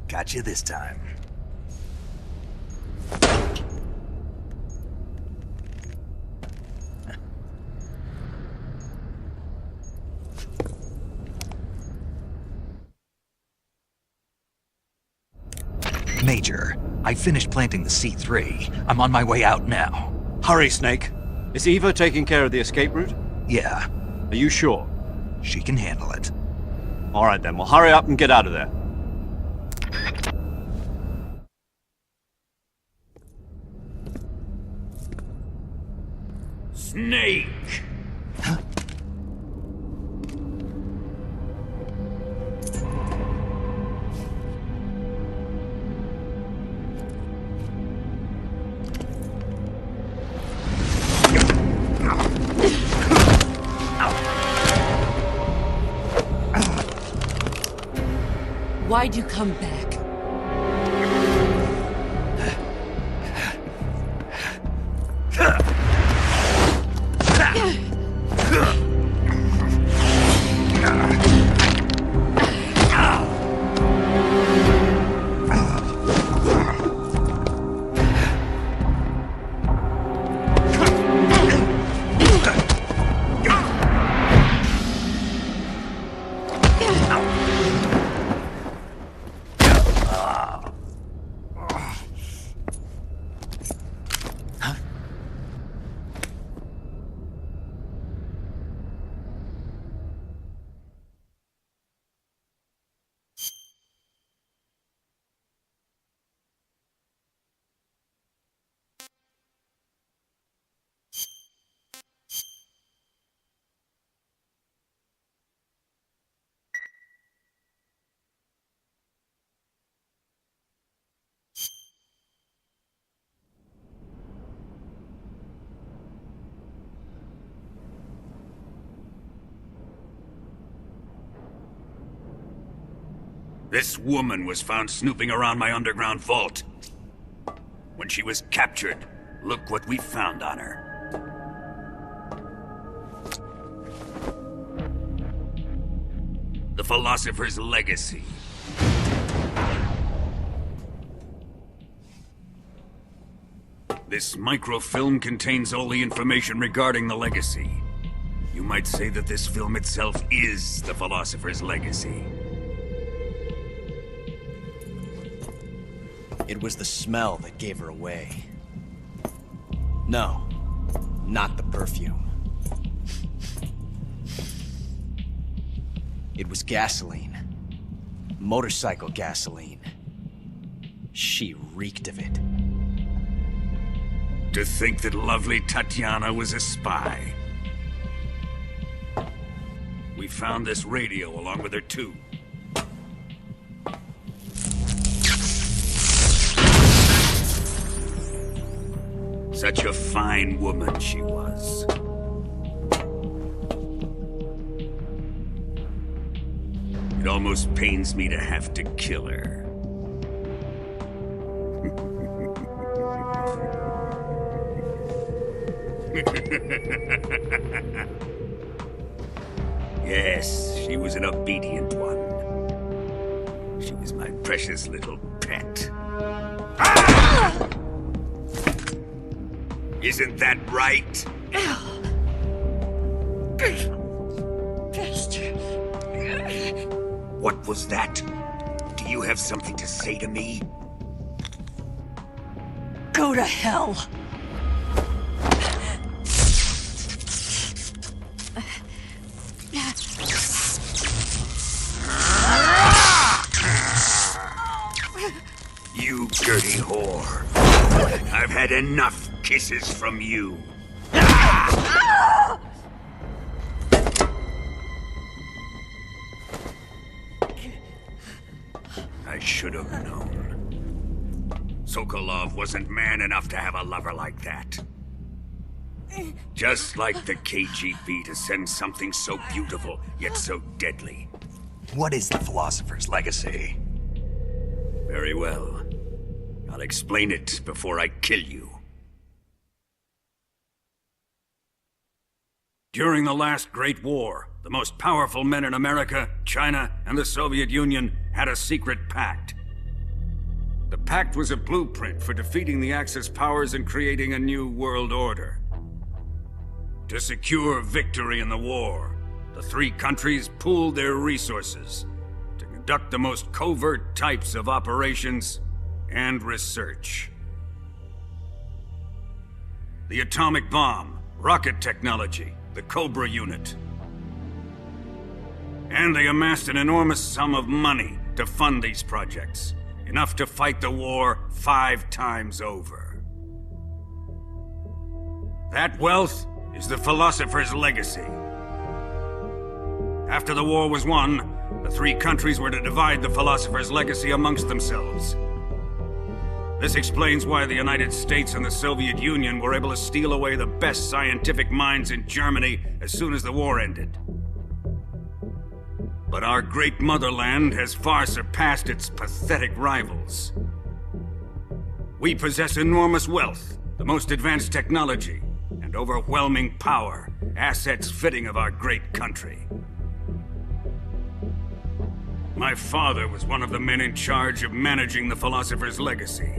Got you this time. Major, I finished planting the C3. I'm on my way out now. Hurry, Snake. Is Eva taking care of the escape route? Yeah, Are you sure? she can handle it. Alright then, well hurry up and get out of there. Snake! Why'd you come back? This woman was found snooping around my underground vault. When she was captured, look what we found on her. The Philosopher's Legacy. This microfilm contains all the information regarding the legacy. You might say that this film itself is the Philosopher's Legacy. It was the smell that gave her away. No, not the perfume. It was gasoline. Motorcycle gasoline. She reeked of it. To think that lovely Tatiana was a spy. We found this radio along with her too. Such a fine woman she was. It almost pains me to have to kill her. Yes, she was an obedient one. She was my precious little pet. Ah! Isn't that right? What was that? Do you have something to say to me? Go to hell! You dirty whore. I've had enough kisses from you. I should have known. Sokolov wasn't man enough to have a lover like that. Just like the KGB to send something so beautiful, yet so deadly. What is the Philosopher's Legacy? Very well. I'll explain it before I kill you. During the last Great War, the most powerful men in America, China, and the Soviet Union had a secret pact. The Pact was a blueprint for defeating the Axis powers and creating a new world order. To secure victory in the war, the three countries pooled their resources to conduct the most covert types of operations and research. The atomic bomb, rocket technology, the Cobra unit. And they amassed an enormous sum of money to fund these projects, enough to fight the war 5 times over. That wealth is the philosopher's legacy. After the war was won, the three countries were to divide the philosopher's legacy amongst themselves. This explains why the United States and the Soviet Union were able to steal away the best scientific minds in Germany as soon as the war ended. But our great motherland has far surpassed its pathetic rivals. We possess enormous wealth, the most advanced technology, and overwhelming power, assets fitting of our great country. My father was one of the men in charge of managing the philosopher's legacy.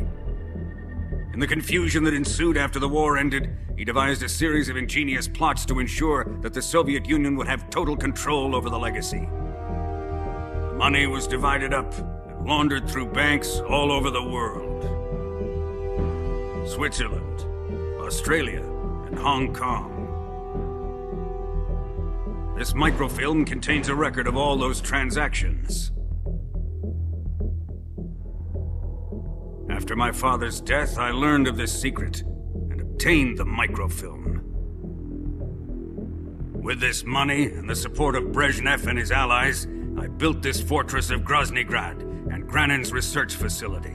In the confusion that ensued after the war ended, he devised a series of ingenious plots to ensure that the Soviet Union would have total control over the legacy. The money was divided up and laundered through banks all over the world. Switzerland, Australia, and Hong Kong. This microfilm contains a record of all those transactions. After my father's death, I learned of this secret and obtained the microfilm. With this money and the support of Brezhnev and his allies, I built this fortress of Groznygrad and Granin's research facility.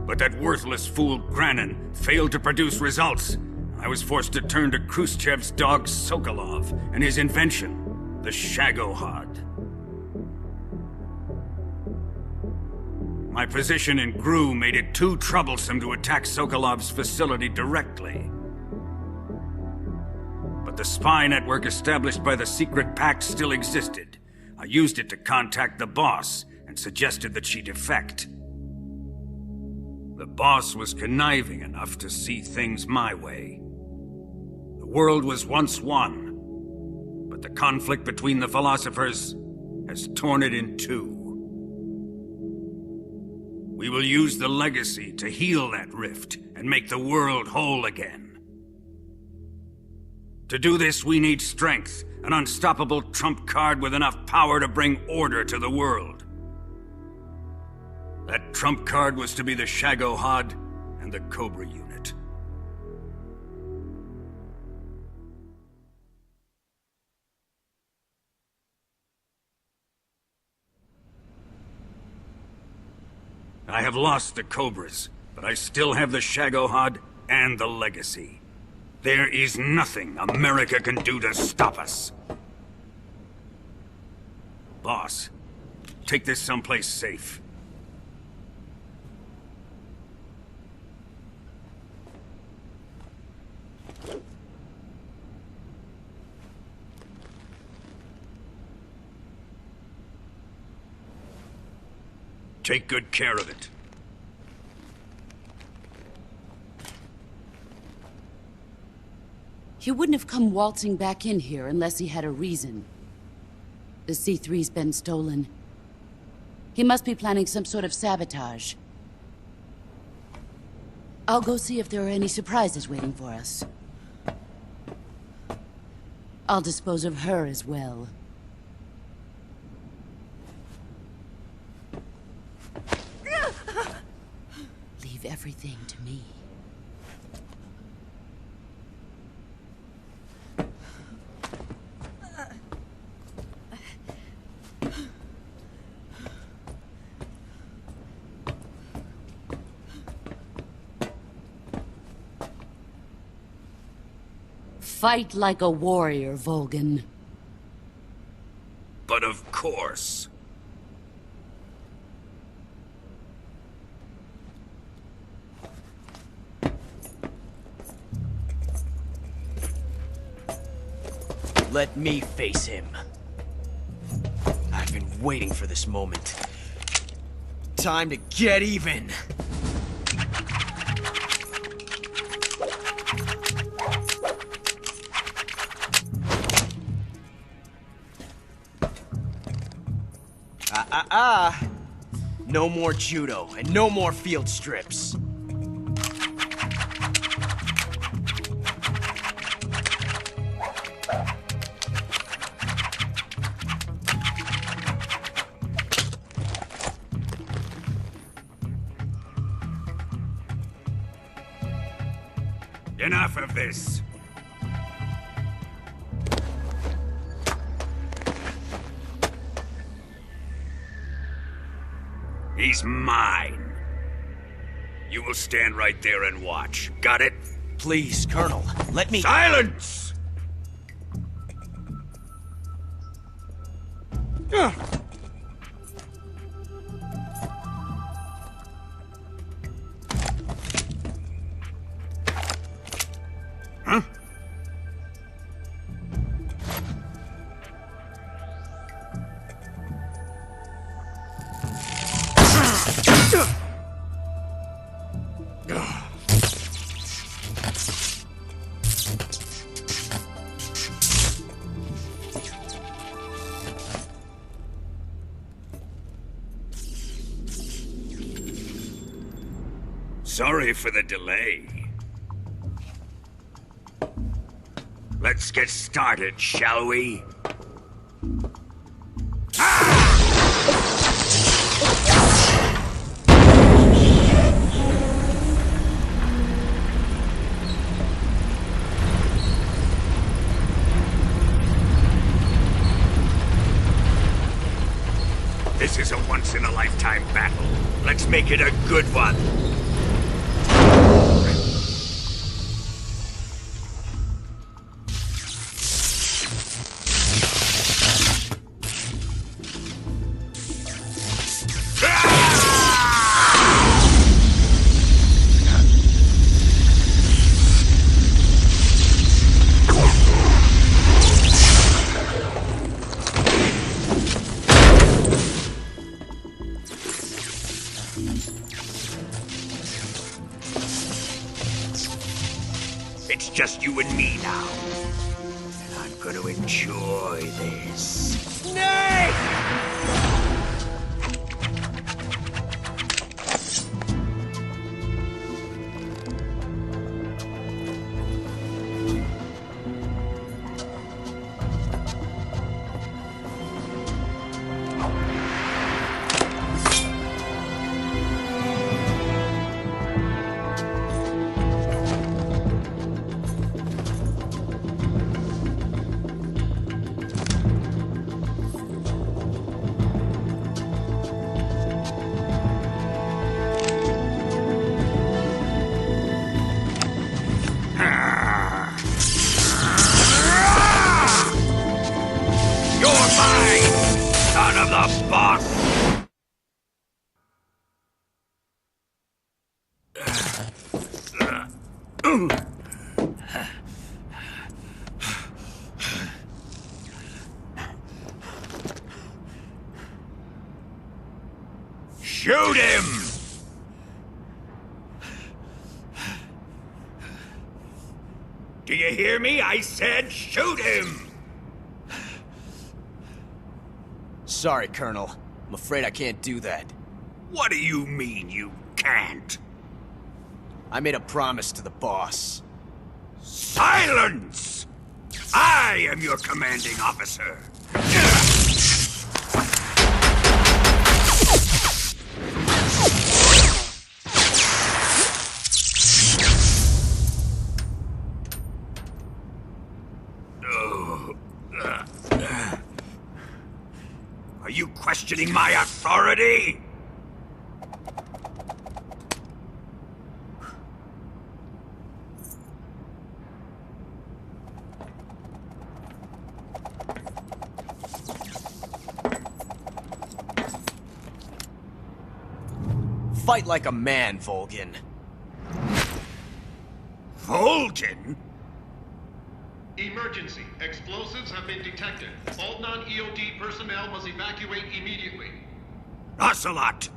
But that worthless fool Granin failed to produce results. I was forced to turn to Khrushchev's dog Sokolov and his invention, the Shagohod. My position in GRU made it too troublesome to attack Sokolov's facility directly. But the spy network established by the secret pact still existed. I used it to contact the boss and suggested that she defect. The boss was conniving enough to see things my way. The world was once one, but the conflict between the philosophers has torn it in two. We will use the legacy to heal that rift and make the world whole again. To do this, we need strength, an unstoppable trump card with enough power to bring order to the world. That trump card was to be the Shagohod and the Cobra unit. I have lost the Cobras, but I still have the Shagohod and the legacy. There is nothing America can do to stop us. Boss, take this someplace safe. Take good care of it. He wouldn't have come waltzing back in here unless he had a reason. The C3's been stolen. He must be planning some sort of sabotage. I'll go see if there are any surprises waiting for us. I'll dispose of her as well. Leave everything to me. Fight like a warrior, Volgan. But of course. Let me face him. I've been waiting for this moment. Time to get even. No more judo, and no more field strips. Enough of this. He's mine. You will stand right there and watch. Got it? Please, Colonel, let me— Silence! Huh? Sorry for the delay. Let's get started, shall we? This is a once-in-a-lifetime battle. Let's make it a good one. It's just you and me now. And I'm gonna enjoy this. Snake! Son of the boss! Shoot him! Do you hear me? I said shoot him! Sorry, Colonel. I'm afraid I can't do that. What do you mean you can't? I made a promise to the boss. Silence! I am your commanding officer. Are you questioning my authority? Fight like a man, Volgin. Volgin? Emergency. Explosives have been detected. All non-EOD personnel must evacuate immediately. Ocelot!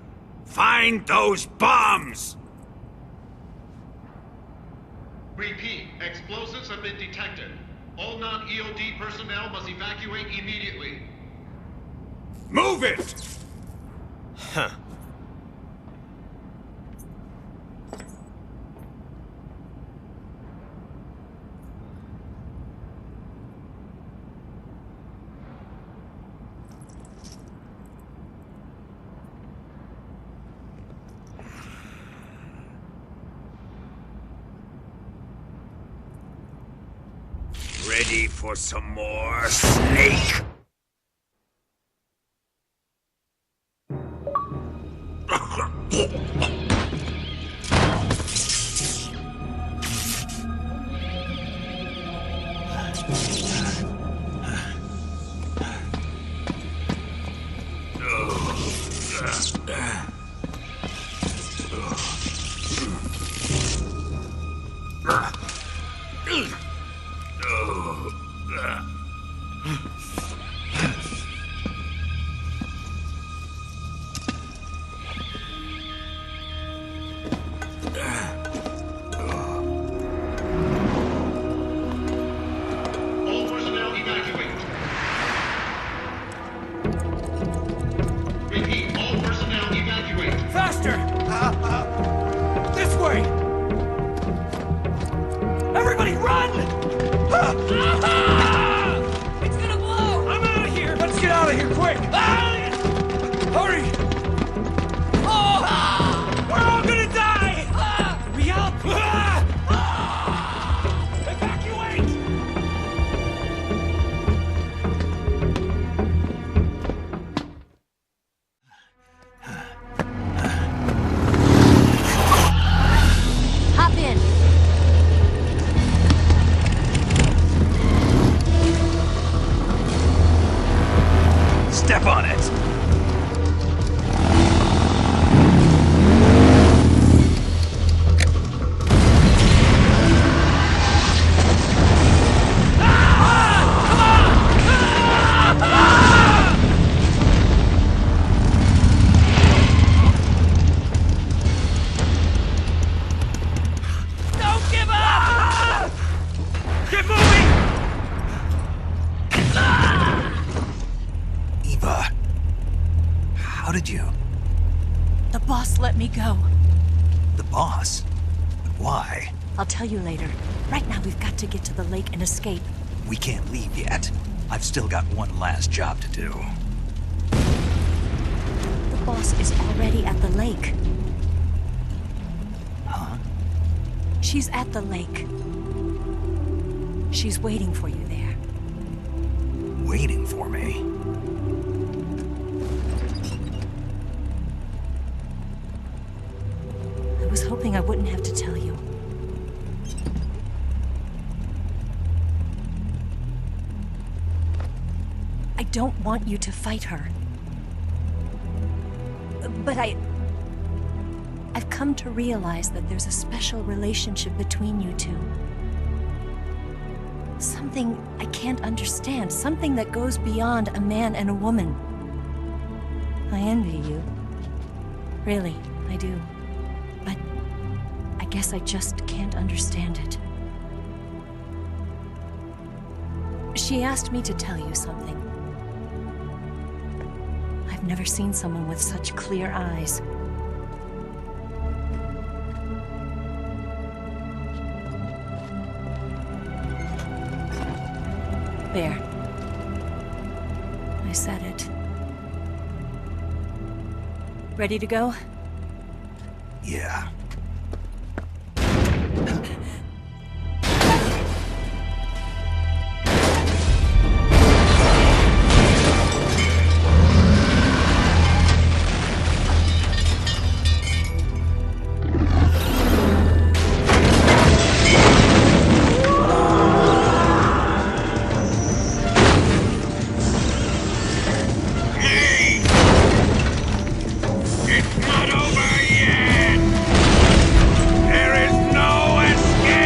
Find those bombs! Repeat, explosives have been detected. All non-EOD personnel must evacuate immediately. Move it! Huh. Ready for some more snake? All personnel evacuate. Repeat, all personnel evacuate. Faster! This way! Everybody run! It's gonna blow! I'm out of here! Let's get out of here quick! Hurry! We're all gonna die! Hurry up! Evacuate! Hop in. Step on it! Don't give up! Get moving! Eva, how did you... The boss let me go. The boss? But why? I'll tell you later. Right now, we've got to get to the lake and escape. We can't leave yet. I've still got one last job to do. The boss is already at the lake. Huh? She's at the lake. She's waiting for you there. Waiting for me? I was hoping I wouldn't have to tell you. I don't want you to fight her. But I've come to realize that there's a special relationship between you two. Something I can't understand. Something that goes beyond a man and a woman. I envy you. Really, I do. But I guess I just can't understand it. She asked me to tell you something. I've never seen someone with such clear eyes. There. I said it. Ready to go? Yeah. It's not over yet! There is no escape!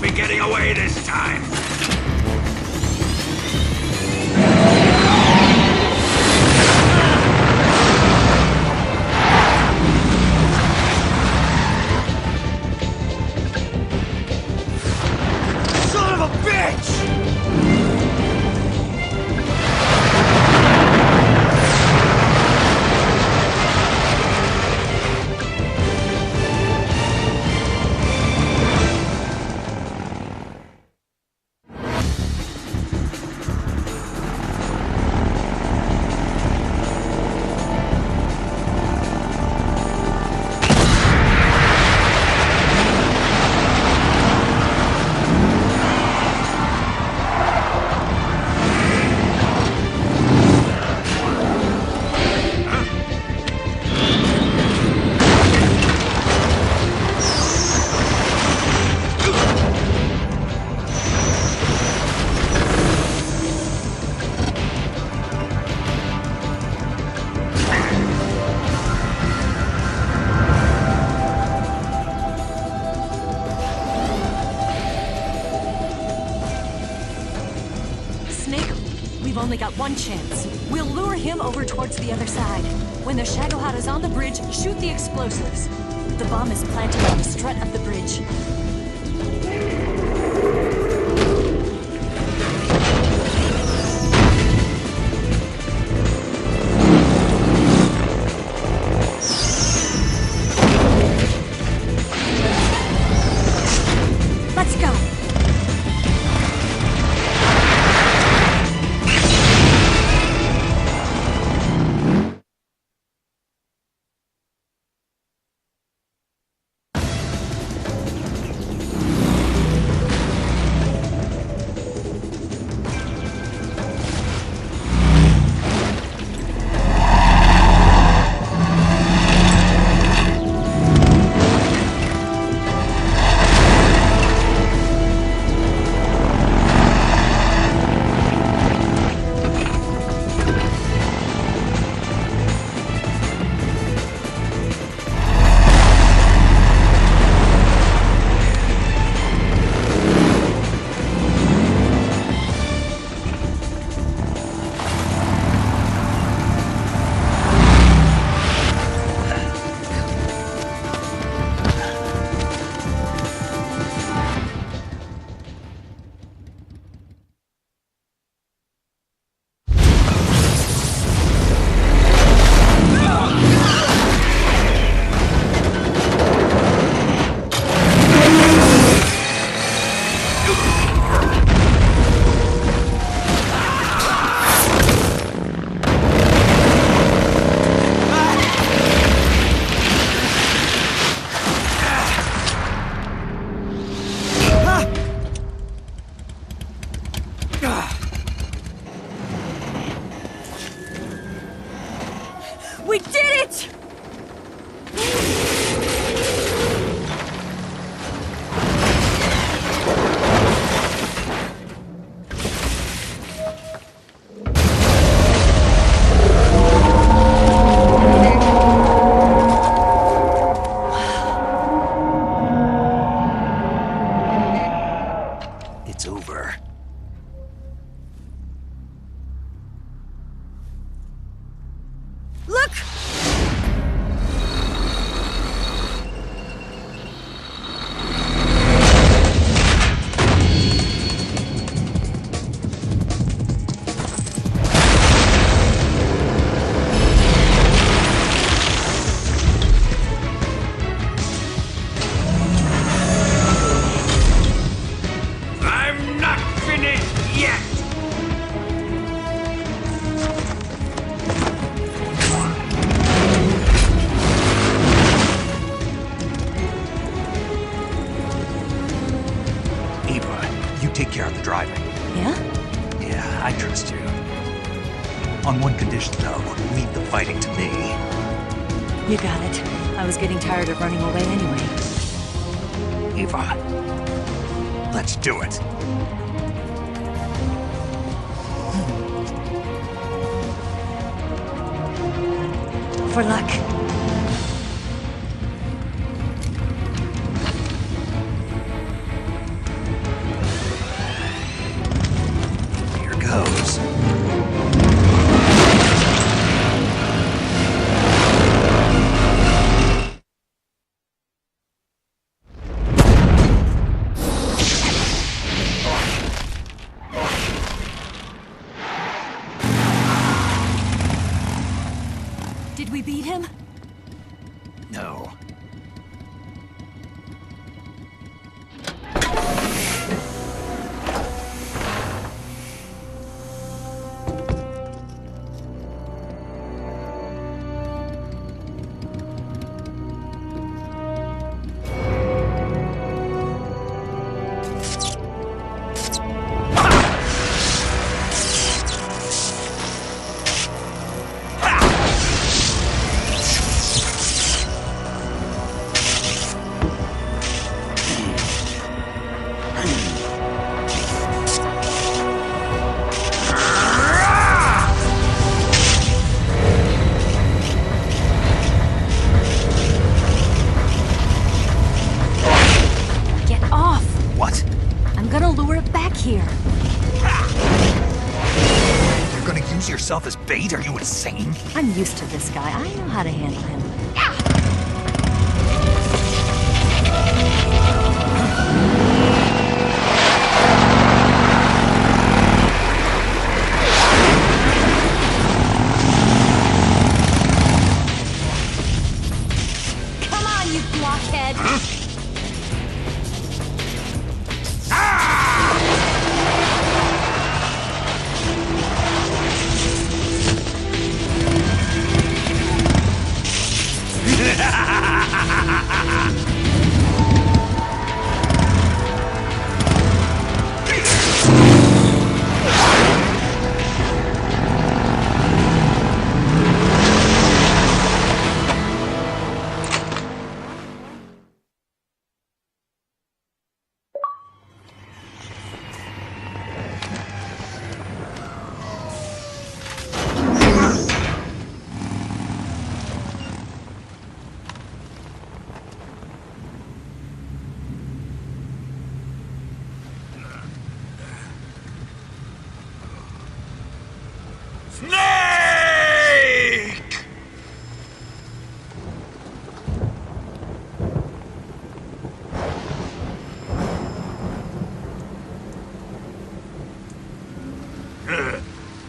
be getting away this time! Son of a bitch! We've only got one chance. We'll lure him over towards the other side. When the Shagohata's on the bridge, shoot the explosives. The bomb is planted on the strut of the bridge. Let's go! We did it! It's over. Look! I'm not finished yet! Eva, you take care of the driving. Yeah? Yeah, I trust you. On one condition, though, leave the fighting to me. You got it. I was getting tired of running away anyway. Eva, let's do it. For luck. here. You're gonna use yourself as bait? Are you insane? I'm used to this guy. I know how to handle him. Come on, you blockhead!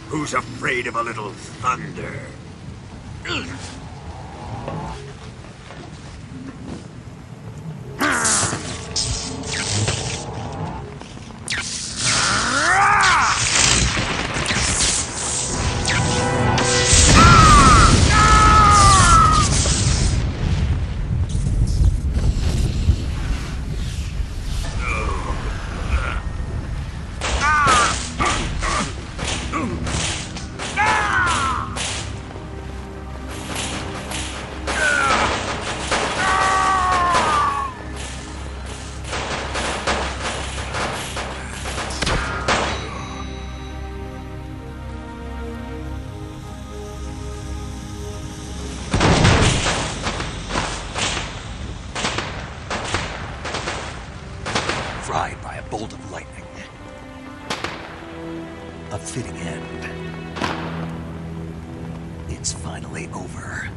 Who's afraid of a little thunder? Fried by a bolt of lightning. A fitting end. It's finally over.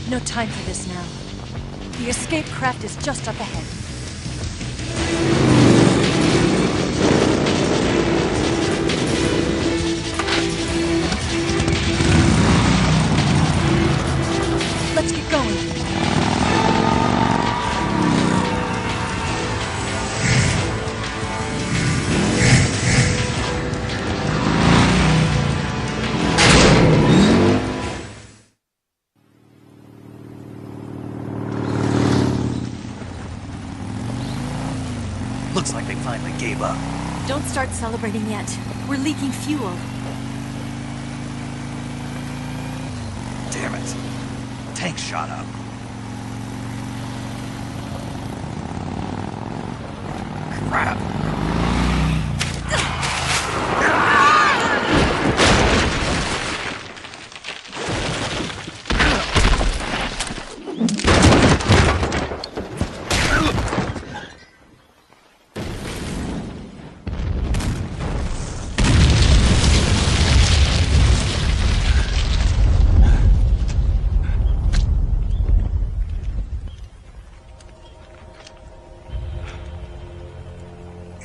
No time for this now. The escape craft is just up ahead. Let's get going. Looks like they finally gave up. Don't start celebrating yet. We're leaking fuel. Damn it. Tank shot up. Crap.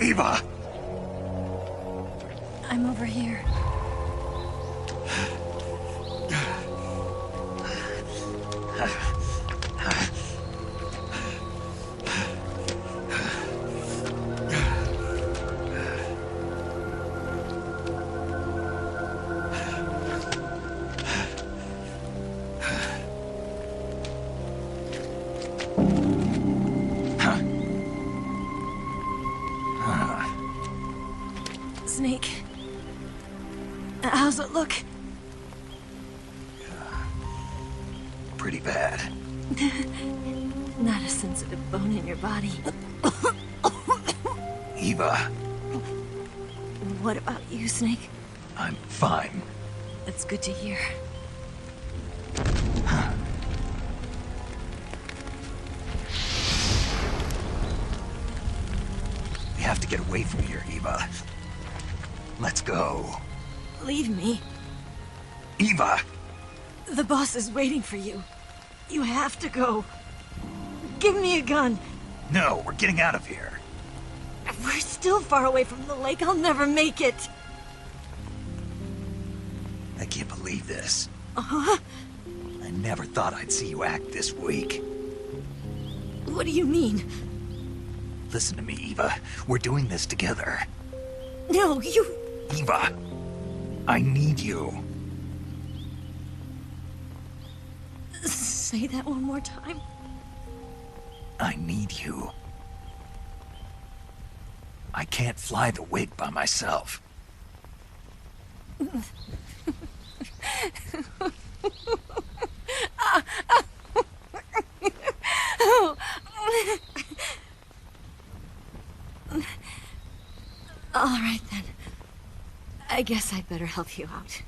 Eva! I'm over here. Snake. How's it look? Pretty bad. Not a sensitive bone in your body. Eva, What about you, Snake? I'm fine. That's good to hear. We have to get away from here, Eva. Let's go. Leave me. Eva! The boss is waiting for you. You have to go. Give me a gun. No, we're getting out of here. We're still far away from the lake. I'll never make it. I can't believe this. Uh-huh. I never thought I'd see you act this weak. What do you mean? Listen to me, Eva. We're doing this together. No, you... Eva, I need you. Say that one more time. I need you. I can't fly the wig by myself. All right, then. I guess I'd better help you out.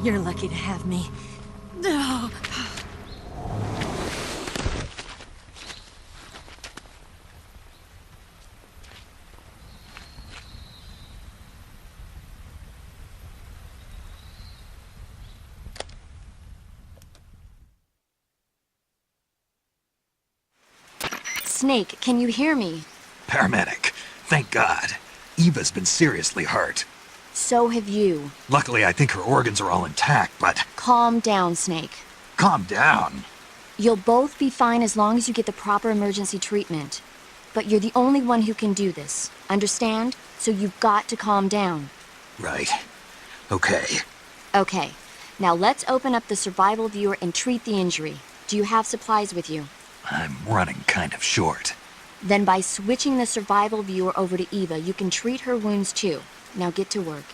You're lucky to have me. No. Snake, can you hear me? Paramedic, thank God. Eva's been seriously hurt. So have you. Luckily, I think her organs are all intact, but... Calm down, Snake. Calm down. You'll both be fine as long as you get the proper emergency treatment. But you're the only one who can do this. Understand? So you've got to calm down. Right. Okay. Okay. Now let's open up the survival viewer and treat the injury. Do you have supplies with you? I'm running kind of short. Then by switching the survival viewer over to Eva, you can treat her wounds too. Now get to work.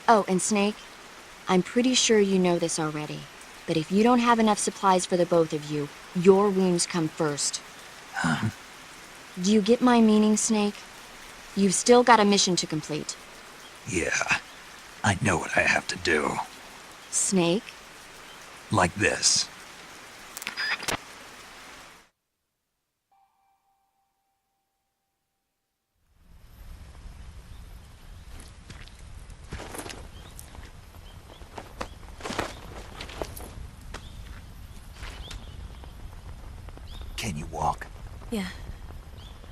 Oh, and Snake, I'm pretty sure you know this already, but if you don't have enough supplies for the both of you, your wounds come first. Huh? Do you get my meaning, Snake? You've still got a mission to complete. Yeah, I know what I have to do. Snake? Like this. Can you walk? Yeah,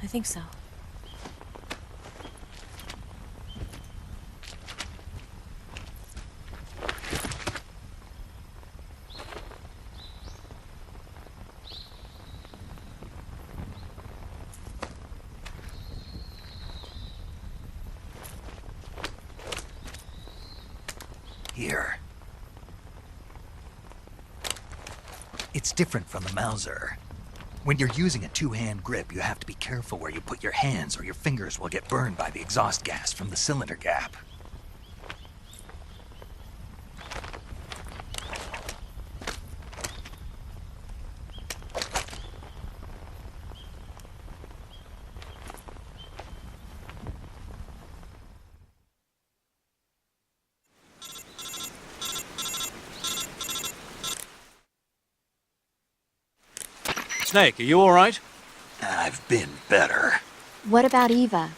I think so. Here. It's different from the Mauser. When you're using a two-hand grip, you have to be careful where you put your hands or your fingers will get burned by the exhaust gas from the cylinder gap. Snake, are you all right? I've been better. What about Eva?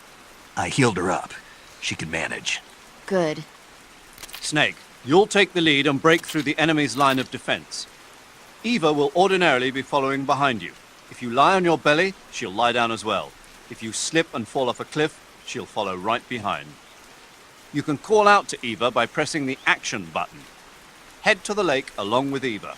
I healed her up. She can manage. Good. Snake, you'll take the lead and break through the enemy's line of defense. Eva will ordinarily be following behind you. If you lie on your belly, she'll lie down as well. If you slip and fall off a cliff, she'll follow right behind. You can call out to Eva by pressing the action button. Head to the lake along with Eva.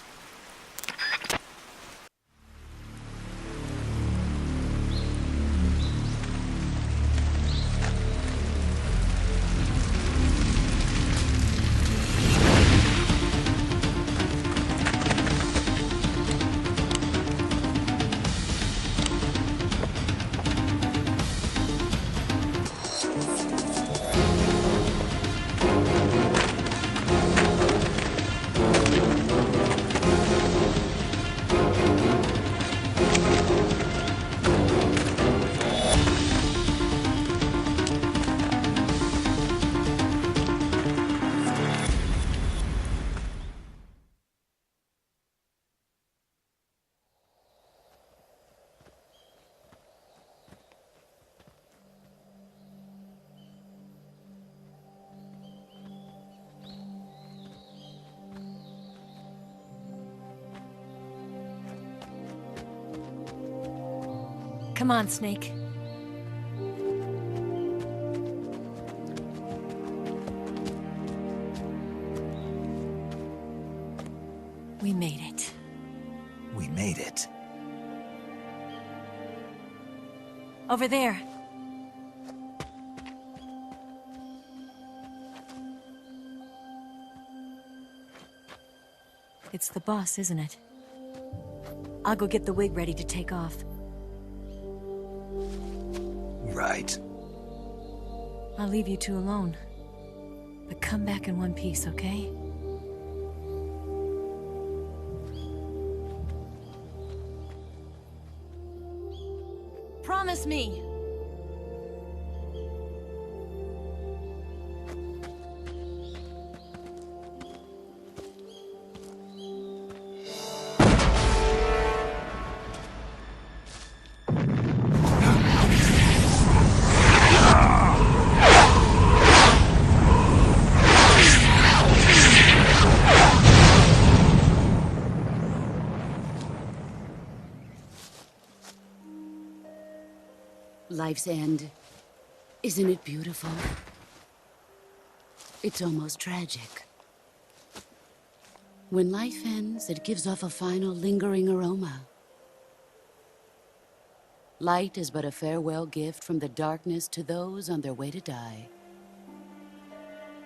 Come on, Snake. We made it. We made it. Over there. It's the boss, isn't it? I'll go get the wig ready to take off. Right. I'll leave you two alone. But come back in one piece, okay? Promise me! Life's end. Isn't it beautiful? It's almost tragic. When life ends, it gives off a final lingering aroma. Light is but a farewell gift from the darkness to those on their way to die.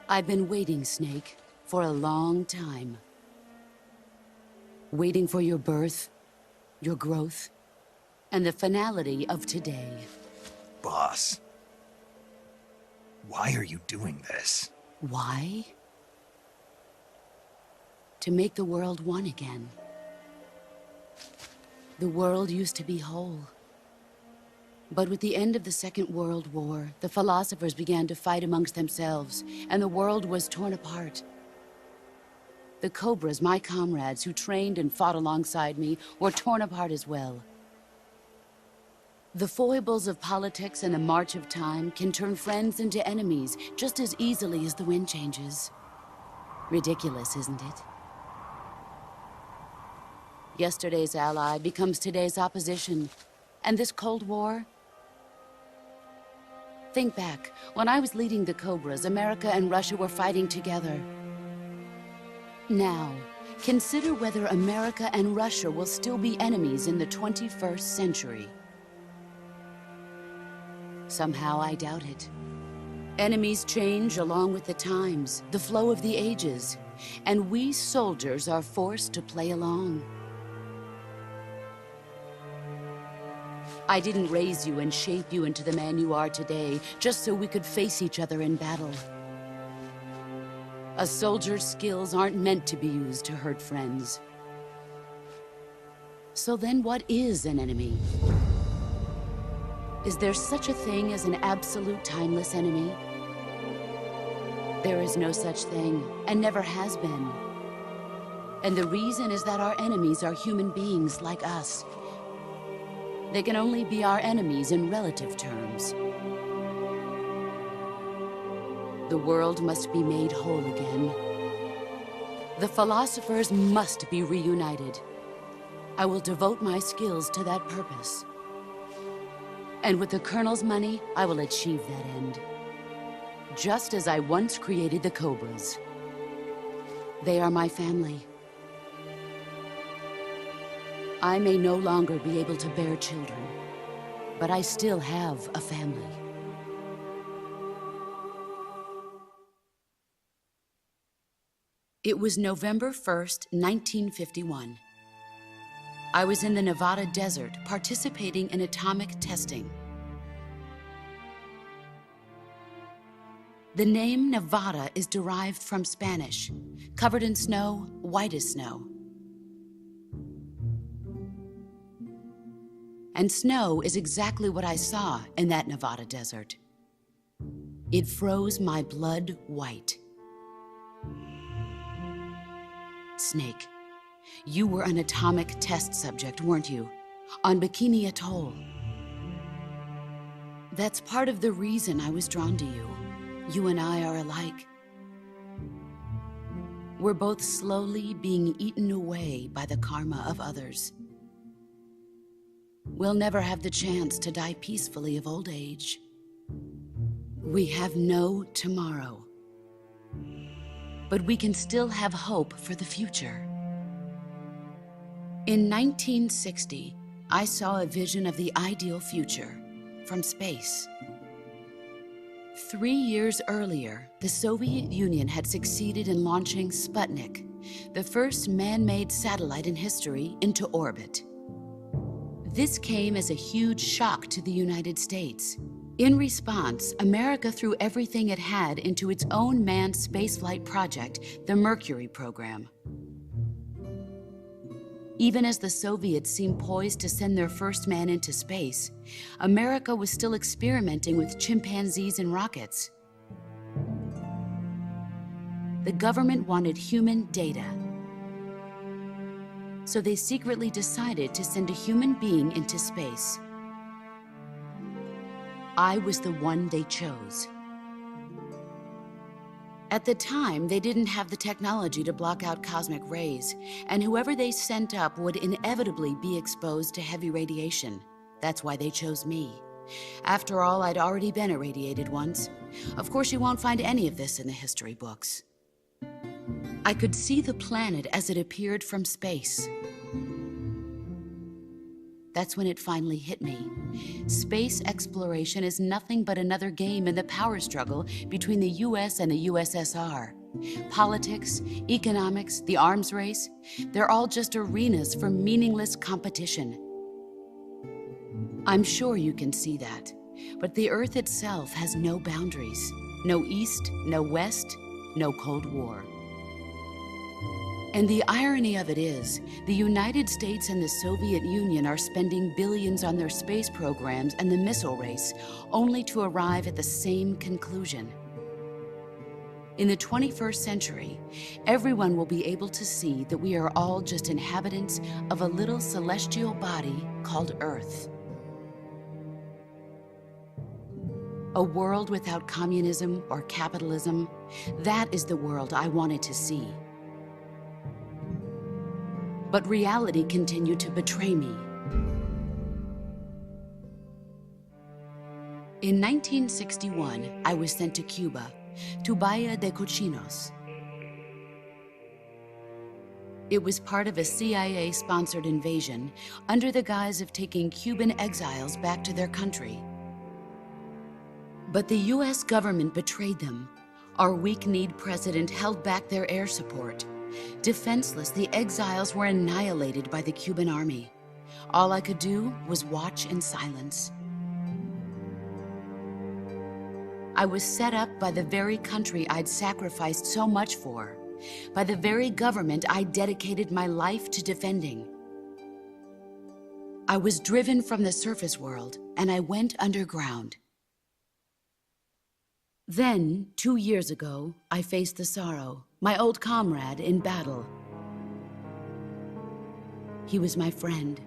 I've been waiting, Snake, for a long time. Waiting for your birth, your growth, and the finality of today. Boss. Why are you doing this? Why? To make the world one again. The world used to be whole. But with the end of the Second World War, the philosophers began to fight amongst themselves, and the world was torn apart. The Cobras, my comrades who trained and fought alongside me, were torn apart as well. The foibles of politics and the march of time can turn friends into enemies just as easily as the wind changes. Ridiculous, isn't it? Yesterday's ally becomes today's opposition. And this Cold War? Think back. When I was leading the Cobras, America and Russia were fighting together. Now, consider whether America and Russia will still be enemies in the 21st century. Somehow I doubt it. Enemies change along with the times, the flow of the ages, and we soldiers are forced to play along. I didn't raise you and shape you into the man you are today just so we could face each other in battle. A soldier's skills aren't meant to be used to hurt friends. So then what is an enemy? Is there such a thing as an absolute timeless enemy? There is no such thing, and never has been. And the reason is that our enemies are human beings like us. They can only be our enemies in relative terms. The world must be made whole again. The philosophers must be reunited. I will devote my skills to that purpose. And with the Colonel's money, I will achieve that end. Just as I once created the Cobras. They are my family. I may no longer be able to bear children, but I still have a family. It was November 1st, 1951. I was in the Nevada desert participating in atomic testing. The name Nevada is derived from Spanish, covered in snow, white as snow. And snow is exactly what I saw in that Nevada desert. It froze my blood white. Snake, you were an atomic test subject, weren't you? On Bikini Atoll. That's part of the reason I was drawn to you. You and I are alike. We're both slowly being eaten away by the karma of others. We'll never have the chance to die peacefully of old age. We have no tomorrow. But we can still have hope for the future. In 1960, I saw a vision of the ideal future from space. 3 years earlier, the Soviet Union had succeeded in launching Sputnik, the first man-made satellite in history, into orbit. This came as a huge shock to the United States. In response, America threw everything it had into its own manned spaceflight project, the Mercury program. Even as the Soviets seemed poised to send their first man into space, America was still experimenting with chimpanzees and rockets. The government wanted human data, so they secretly decided to send a human being into space. I was the one they chose. At the time, they didn't have the technology to block out cosmic rays, and whoever they sent up would inevitably be exposed to heavy radiation. That's why they chose me. After all, I'd already been irradiated once. Of course, you won't find any of this in the history books. I could see the planet as it appeared from space. That's when it finally hit me. Space exploration is nothing but another game in the power struggle between the US and the USSR. Politics, economics, the arms race, they're all just arenas for meaningless competition. I'm sure you can see that, but the Earth itself has no boundaries. No East, no West, no Cold War. And the irony of it is, the United States and the Soviet Union are spending billions on their space programs and the missile race, only to arrive at the same conclusion. In the 21st century, everyone will be able to see that we are all just inhabitants of a little celestial body called Earth. A world without communism or capitalism, that is the world I wanted to see. But reality continued to betray me. In 1961, I was sent to Cuba, to Bahia de Cochinos. It was part of a CIA-sponsored invasion under the guise of taking Cuban exiles back to their country. But the US government betrayed them. Our weak-kneed president held back their air support. Defenseless, the exiles were annihilated by the Cuban army. All I could do was watch in silence. I was set up by the very country I'd sacrificed so much for, by the very government I dedicated my life to defending. I was driven from the surface world, and I went underground. Then, 2 years ago, I faced the Sorrow, my old comrade in battle. He was my friend.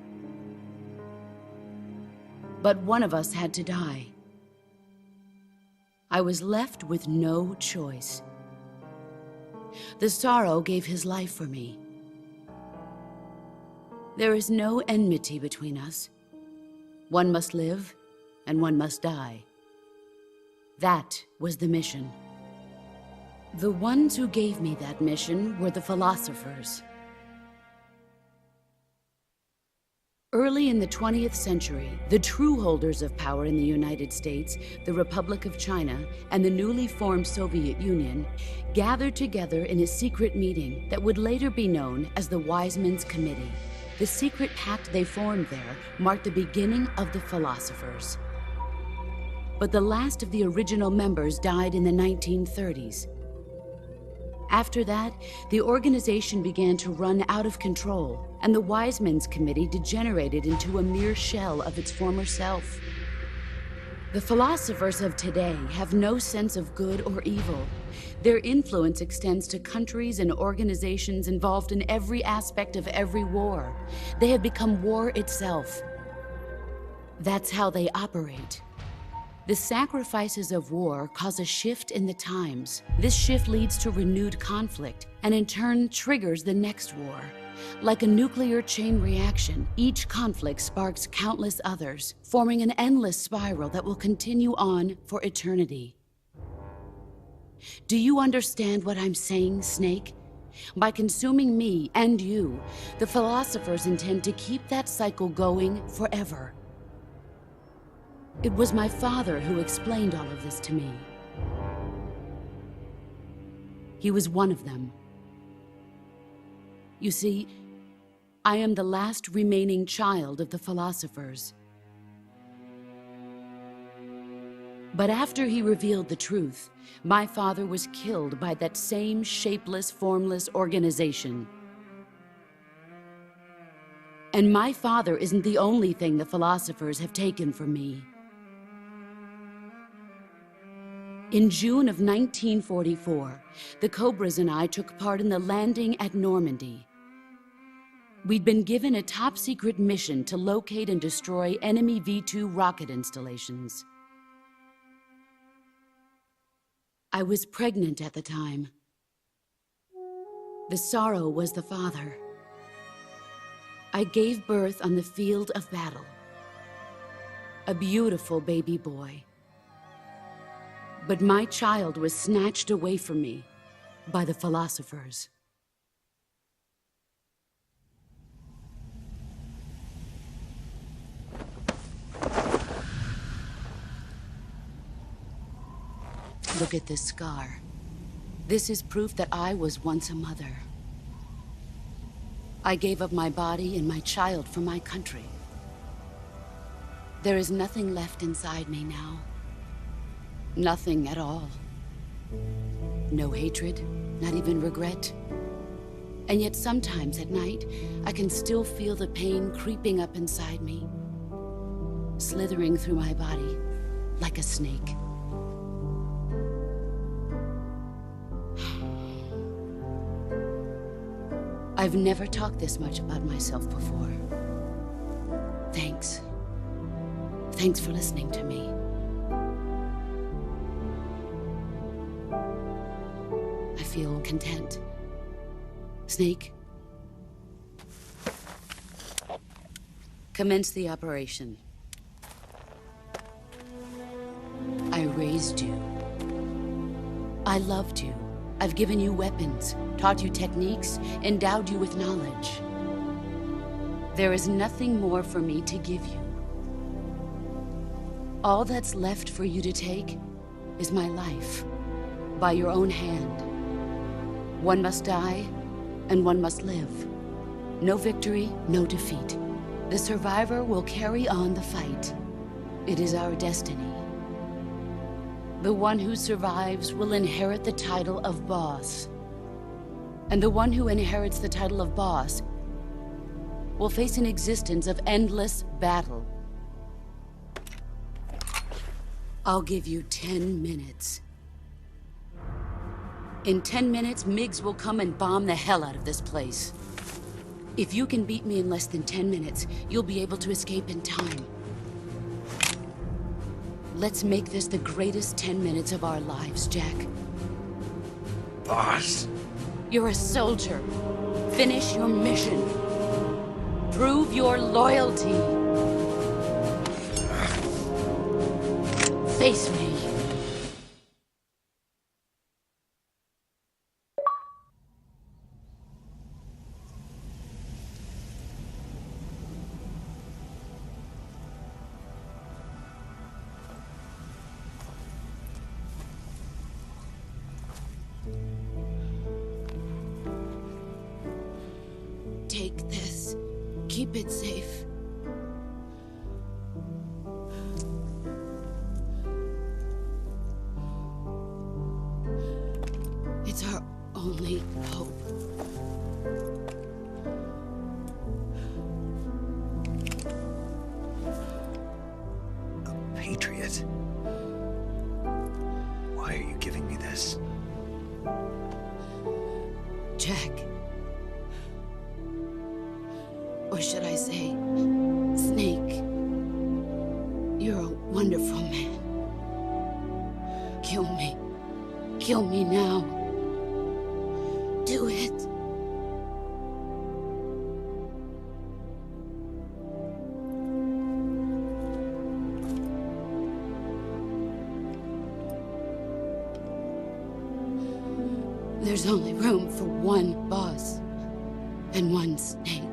But one of us had to die. I was left with no choice. The Sorrow gave his life for me. There is no enmity between us. One must live, and one must die. That was the mission. The ones who gave me that mission were the philosophers. Early in the 20th century, the true holders of power in the United States, the Republic of China, and the newly formed Soviet Union gathered together in a secret meeting that would later be known as the Wise Men's Committee. The secret pact they formed there marked the beginning of the philosophers. But the last of the original members died in the 1930s. After that, the organization began to run out of control, and the Wise Men's Committee degenerated into a mere shell of its former self. The philosophers of today have no sense of good or evil. Their influence extends to countries and organizations involved in every aspect of every war. They have become war itself. That's how they operate. The sacrifices of war cause a shift in the times. This shift leads to renewed conflict, and in turn triggers the next war. Like a nuclear chain reaction, each conflict sparks countless others, forming an endless spiral that will continue on for eternity. Do you understand what I'm saying, Snake? By consuming me and you, the philosophers intend to keep that cycle going forever. It was my father who explained all of this to me. He was one of them. You see, I am the last remaining child of the philosophers. But after he revealed the truth, my father was killed by that same shapeless, formless organization. And my father isn't the only thing the philosophers have taken from me. In June of 1944, the Cobras and I took part in the landing at Normandy. We'd been given a top-secret mission to locate and destroy enemy V-2 rocket installations. I was pregnant at the time. The sorrow was the father. I gave birth on the field of battle. A beautiful baby boy. But my child was snatched away from me by the philosophers. Look at this scar. This is proof that I was once a mother. I gave up my body and my child for my country. There is nothing left inside me now. Nothing at all. No hatred, not even regret. And yet sometimes at night, I can still feel the pain creeping up inside me, slithering through my body like a snake. I've never talked this much about myself before. Thanks. Thanks for listening to me. I feel content. Snake? Commence the operation. I raised you. I loved you. I've given you weapons, taught you techniques, endowed you with knowledge. There is nothing more for me to give you. All that's left for you to take is my life, by your own hand. One must die, and one must live. No victory, no defeat. The survivor will carry on the fight. It is our destiny. The one who survives will inherit the title of boss. And the one who inherits the title of boss will face an existence of endless battle. I'll give you 10 minutes. In 10 minutes, MiGs will come and bomb the hell out of this place. If you can beat me in less than 10 minutes, you'll be able to escape in time. Let's make this the greatest 10 minutes of our lives, Jack. Boss? You're a soldier. Finish your mission. Prove your loyalty. Face me. Take this. Keep it safe. It's our only hope. A patriot? Why are you giving me this? Jack. Or should I say, Snake? You're a wonderful man. Kill me. Kill me now. Do it. There's only room for one boss and one snake.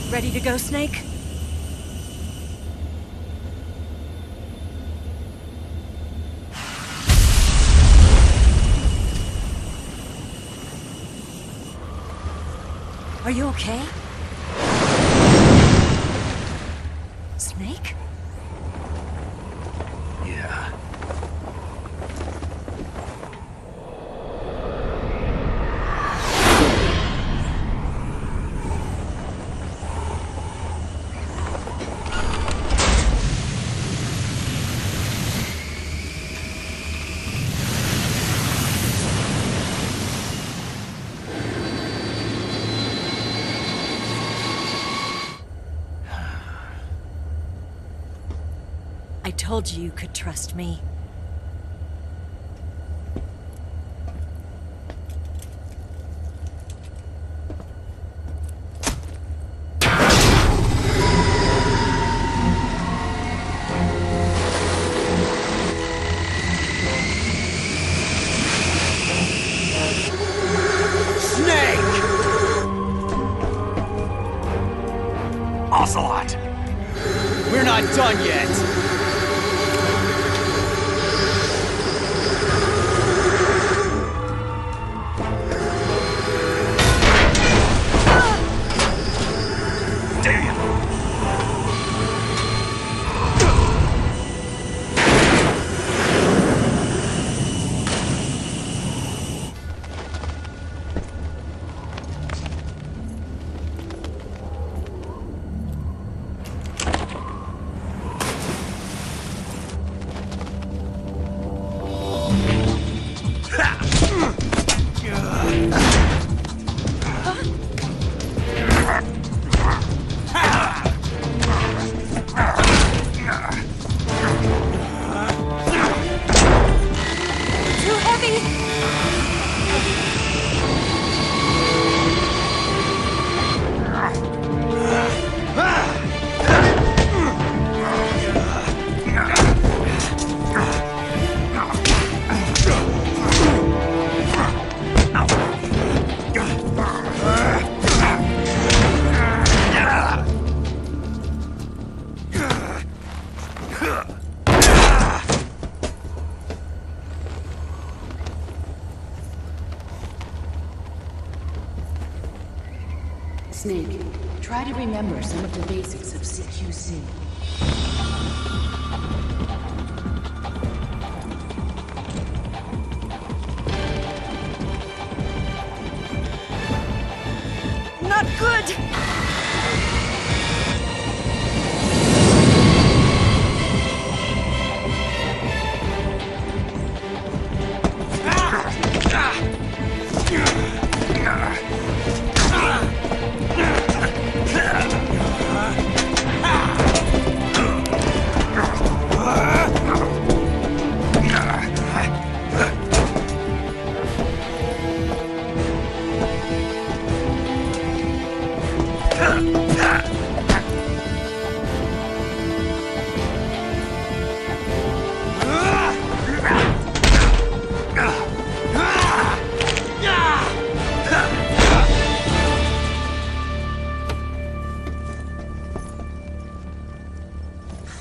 Ready to go, Snake? Are you okay? Snake? Yeah. I told you you could trust me. Ocelot! We're not done yet! Snake, try to remember some of the basics of CQC. Not good!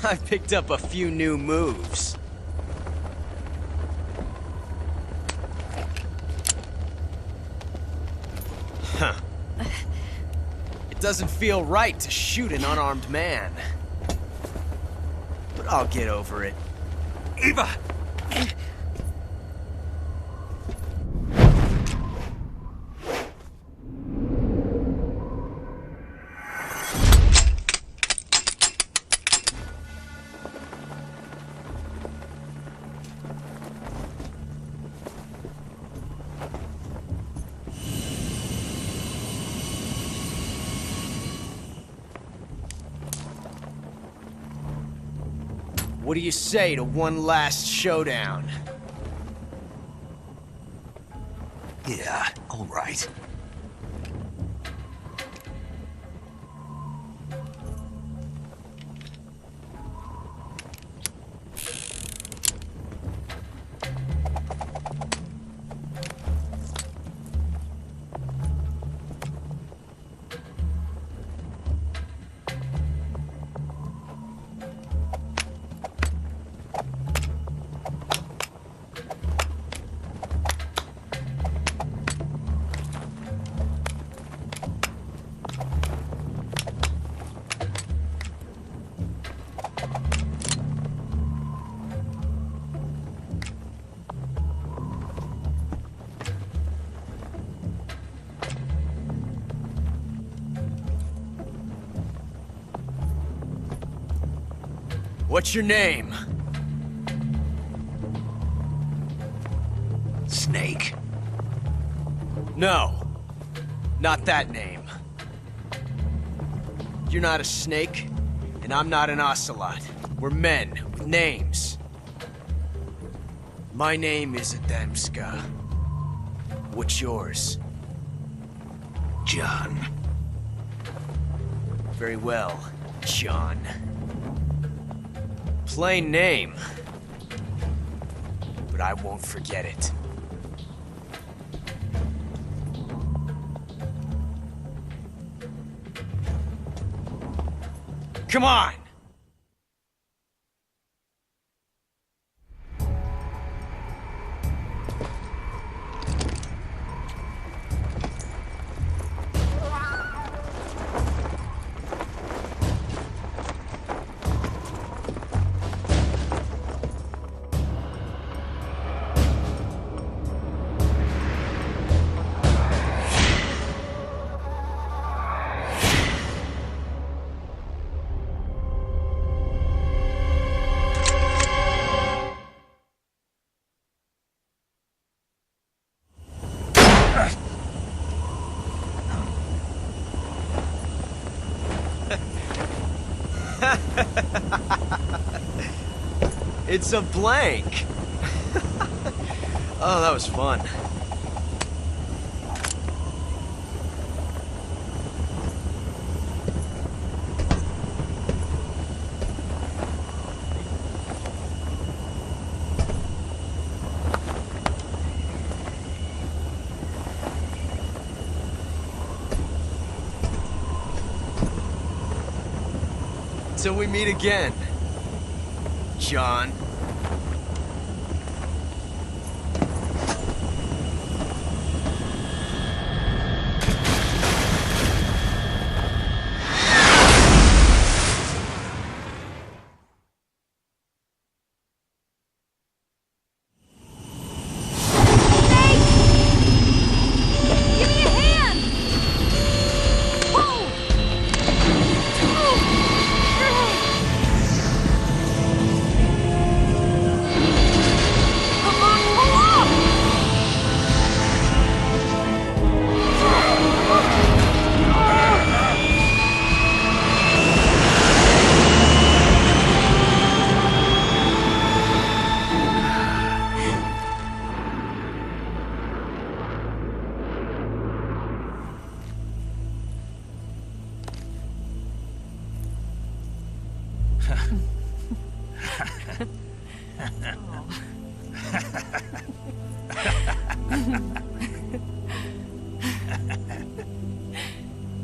I picked up a few new moves. Huh. It doesn't feel right to shoot an unarmed man. But I'll get over it. Eva! What do you say to one last showdown? Yeah, all right. What's your name? Snake. No. Not that name. You're not a snake, and I'm not an ocelot. We're men with names. My name is Adamska. What's yours? John. Very well, John. Plain name. But I won't forget it. Come on! It's a blank. Oh, that was fun. Till we meet again, John.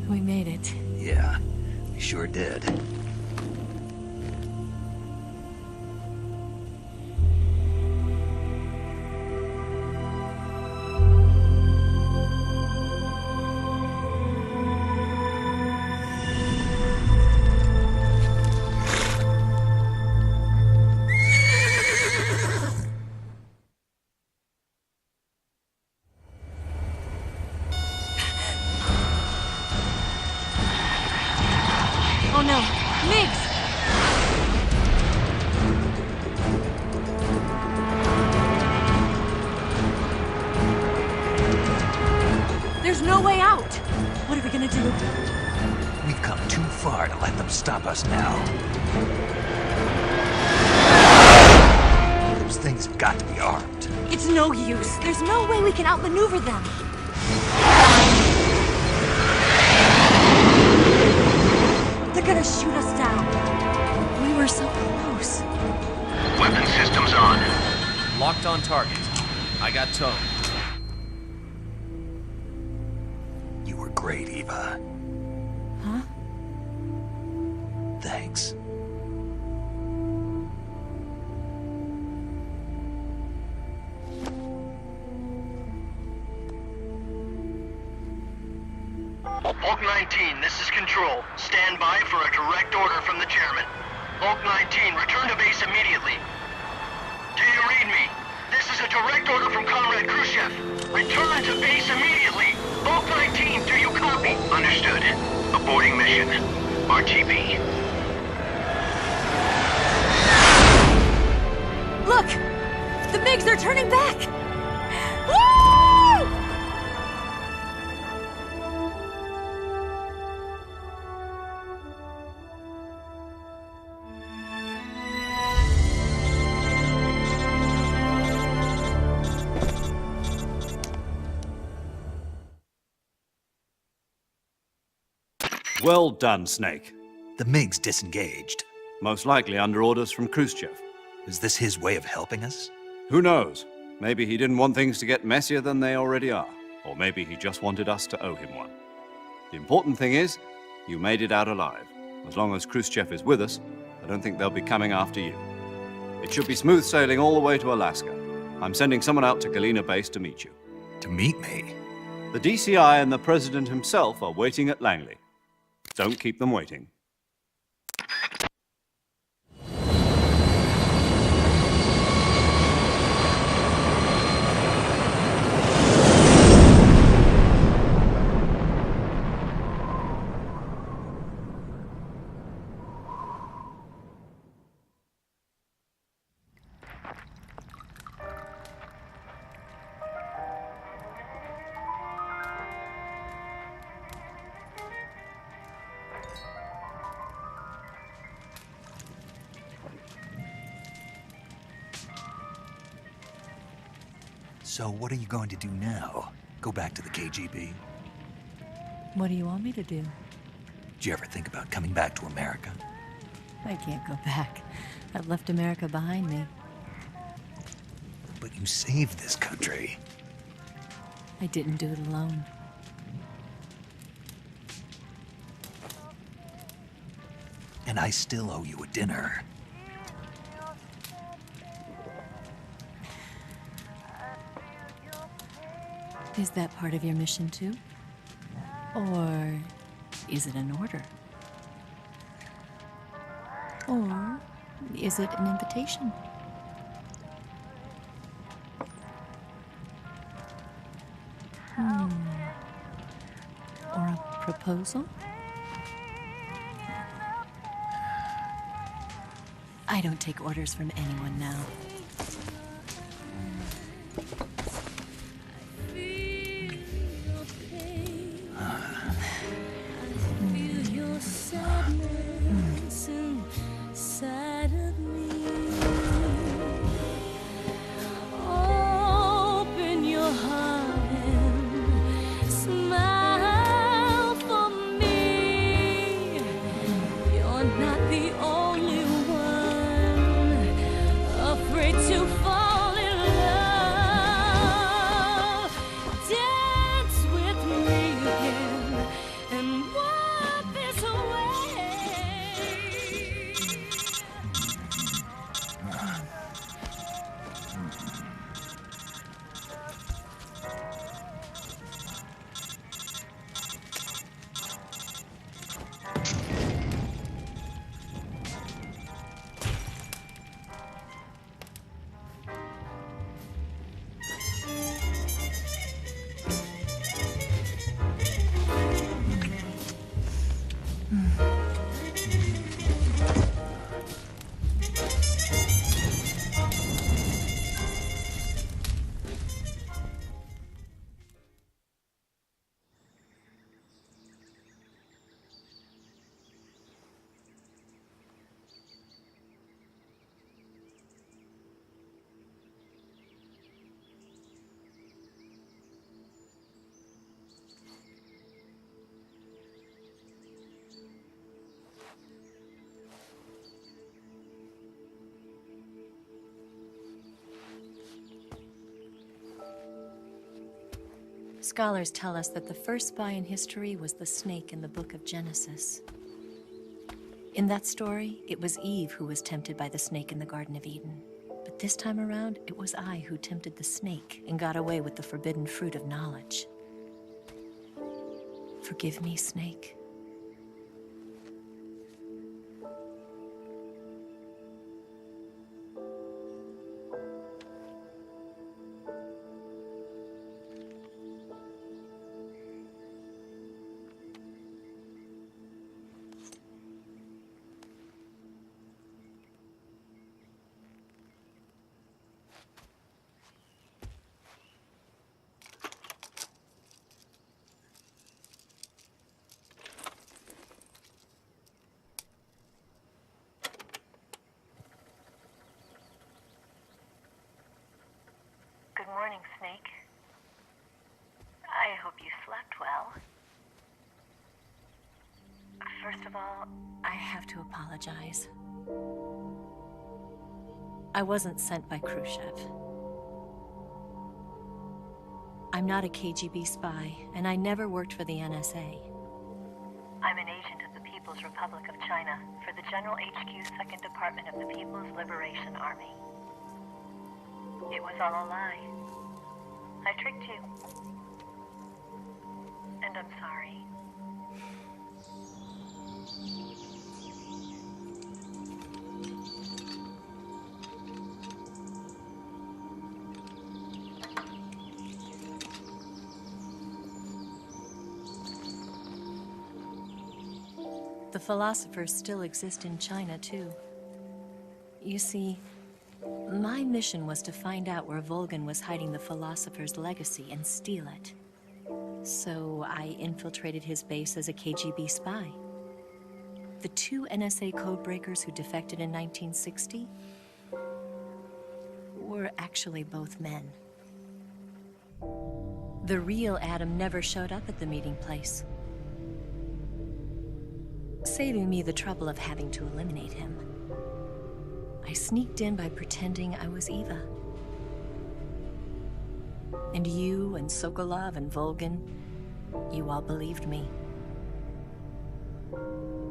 We made it. Yeah, we sure did. Oh no, Migs! There's no way out! What are we gonna do? We've come too far to let them stop us now. Those things have got to be armed. It's no use. There's no way we can outmaneuver them. They're gonna shoot us down. We were so close. Weapon systems on. Locked on target. I got towed. You were great, Eva. Huh? Thanks. Hulk 19, this is Control. Stand by for a direct order from the chairman. Hulk 19, return to base immediately. Do you read me? This is a direct order from Comrade Khrushchev. Return to base immediately. Hulk 19, do you copy? Understood. Aborting mission. RTB. Look! The MiGs are turning back! Woo! Well done, Snake. The MiGs disengaged. Most likely under orders from Khrushchev. Is this his way of helping us? Who knows? Maybe he didn't want things to get messier than they already are. Or maybe he just wanted us to owe him one. The important thing is, you made it out alive. As long as Khrushchev is with us, I don't think they'll be coming after you. It should be smooth sailing all the way to Alaska. I'm sending someone out to Galena Base to meet you. To meet me? The DCI and the President himself are waiting at Langley. Don't keep them waiting. So what are you going to do now? Go back to the KGB? What do you want me to do? Did you ever think about coming back to America? I can't go back. I've left America behind me. But you saved this country. I didn't do it alone. And I still owe you a dinner. Is that part of your mission too? Or is it an order? Or is it an invitation? Or a proposal? I don't take orders from anyone now. Not the only one afraid Scholars tell us that the first spy in history was the snake in the book of Genesis. In that story, it was Eve who was tempted by the snake in the Garden of Eden. But this time around, it was I who tempted the snake and got away with the forbidden fruit of knowledge. Forgive me, Snake. Good morning, Snake. I hope you slept well. First of all, I have to apologize. I wasn't sent by Khrushchev. I'm not a KGB spy, and I never worked for the NSA. I'm an agent of the People's Republic of China for the General HQ 2nd Department of the People's Liberation Army. It was all a lie. I tricked you. And I'm sorry. The philosophers still exist in China, too. You see, my mission was to find out where Volgin was hiding the philosopher's legacy and steal it. So I infiltrated his base as a KGB spy. The 2 NSA codebreakers who defected in 1960 were actually both men. The real Adam never showed up at the meeting place, saving me the trouble of having to eliminate him. I sneaked in by pretending I was Eva. And you and Sokolov and Volgin, you all believed me.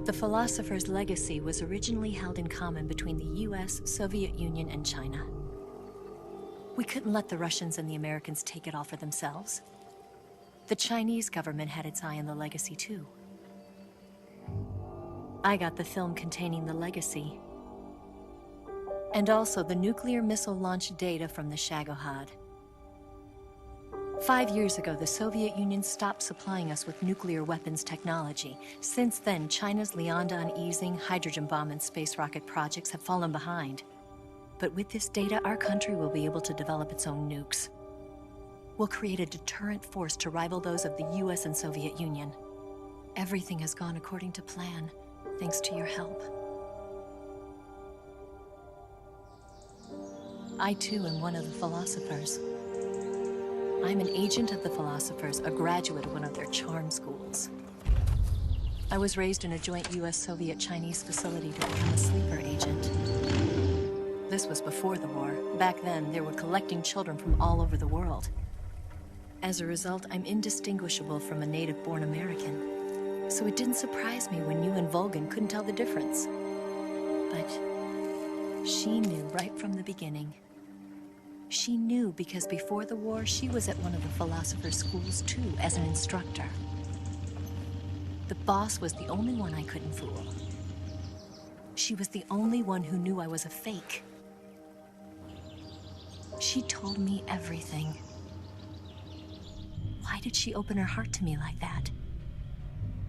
The philosopher's legacy was originally held in common between the US, Soviet Union, and China. We couldn't let the Russians and the Americans take it all for themselves. The Chinese government had its eye on the legacy too. I got the film containing the legacy, and also the nuclear missile launch data from the Shagohod. 5 years ago, the Soviet Union stopped supplying us with nuclear weapons technology. Since then, China's Liaodong easing, hydrogen bomb, and space rocket projects have fallen behind. But with this data, our country will be able to develop its own nukes. We'll create a deterrent force to rival those of the US and Soviet Union. Everything has gone according to plan, thanks to your help. I too am one of the philosophers. I'm an agent of the philosophers, a graduate of one of their charm schools. I was raised in a joint US-Soviet-Chinese facility to become a sleeper agent. This was before the war. Back then, they were collecting children from all over the world. As a result, I'm indistinguishable from a native-born American. So it didn't surprise me when you and Volgin couldn't tell the difference. But she knew right from the beginning. She knew because before the war, she was at one of the philosopher's schools too, as an instructor. The boss was the only one I couldn't fool. She was the only one who knew I was a fake. She told me everything. Why did she open her heart to me like that?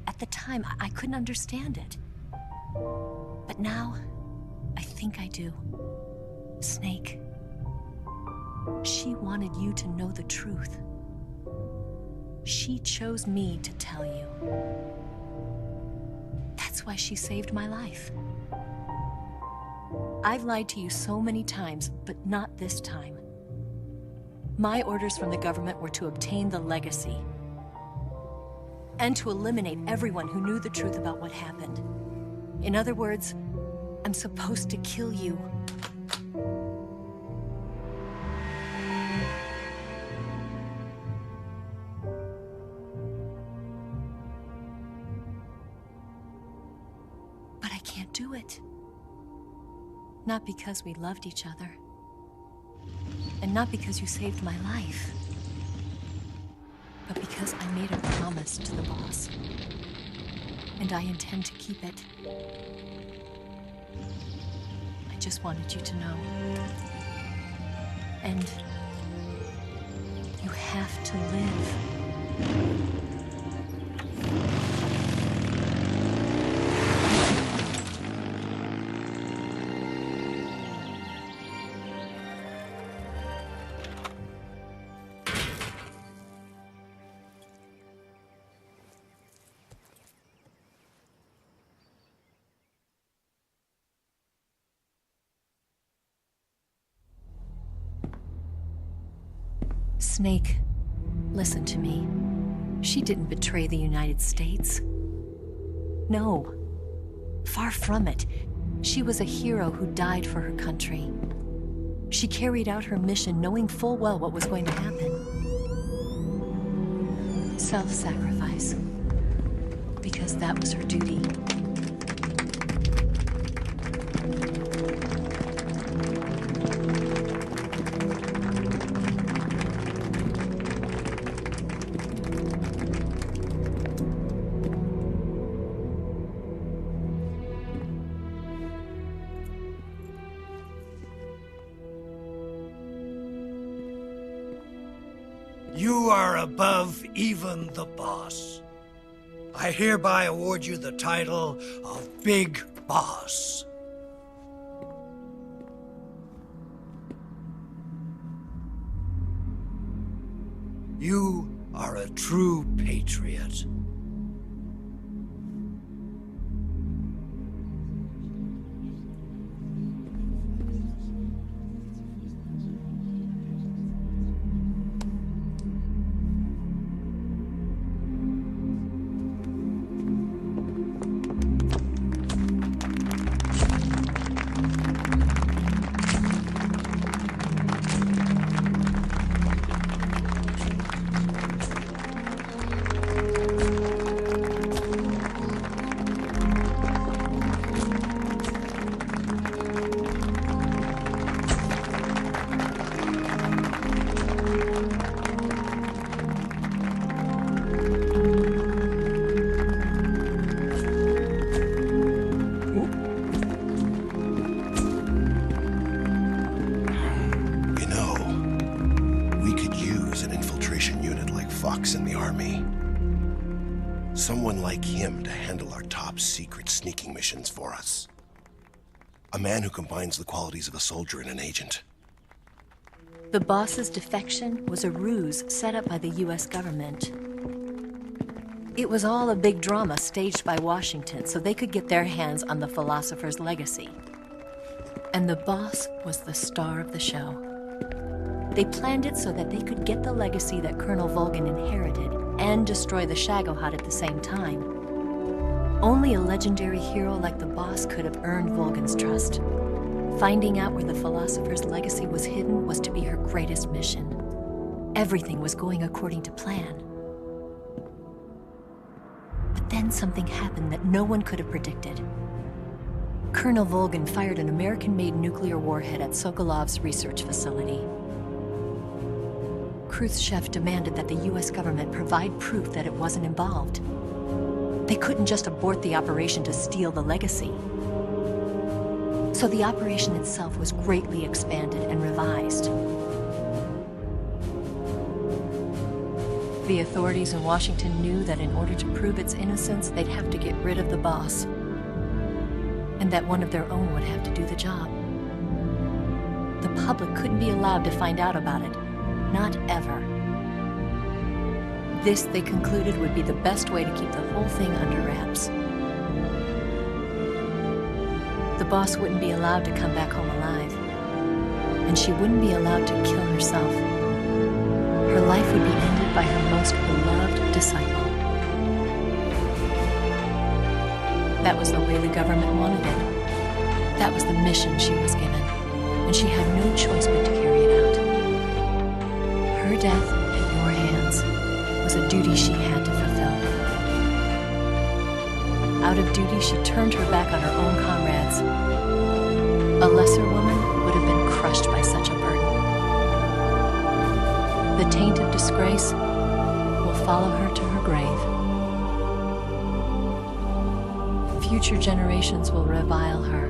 At the time, I couldn't understand it. But now, I think I do. Snake. She wanted you to know the truth. She chose me to tell you. That's why she saved my life. I've lied to you so many times, but not this time. My orders from the government were to obtain the legacy and to eliminate everyone who knew the truth about what happened. In other words, I'm supposed to kill you. can't do it. Not because we loved each other. And not because you saved my life. But because I made a promise to the boss. And I intend to keep it. I just wanted you to know. And you have to live. Snake, listen to me. She didn't betray the United States. No. Far from it. She was a hero who died for her country. She carried out her mission knowing full well what was going to happen. Self-sacrifice. Because that was her duty. You are above even the boss. I hereby award you the title of Big Boss. You are a true patriot. In the army. Someone like him to handle our top secret sneaking missions for us. A man who combines the qualities of a soldier and an agent. The boss's defection was a ruse set up by the US government. It was all a big drama staged by Washington so they could get their hands on the philosopher's legacy. And the boss was the star of the show. They planned it so that they could get the legacy that Colonel Volgin inherited and destroy the Shagohod at the same time. Only a legendary hero like the boss could have earned Volgin's trust. Finding out where the philosopher's legacy was hidden was to be her greatest mission. Everything was going according to plan. But then something happened that no one could have predicted. Colonel Volgin fired an American-made nuclear warhead at Sokolov's research facility. Khrushchev demanded that the US government provide proof that it wasn't involved. They couldn't just abort the operation to steal the legacy. So the operation itself was greatly expanded and revised. The authorities in Washington knew that in order to prove its innocence, they'd have to get rid of the boss. And that one of their own would have to do the job. The public couldn't be allowed to find out about it. Not ever. This, they concluded, would be the best way to keep the whole thing under wraps. The boss wouldn't be allowed to come back home alive. And she wouldn't be allowed to kill herself. Her life would be ended by her most beloved disciple. That was the way the government wanted it. That was the mission she was given. And she had no choice but to carry it out. Her death at your hands was a duty she had to fulfill. Out of duty, she turned her back on her own comrades. A lesser woman would have been crushed by such a burden. The taint of disgrace will follow her to her grave. Future generations will revile her.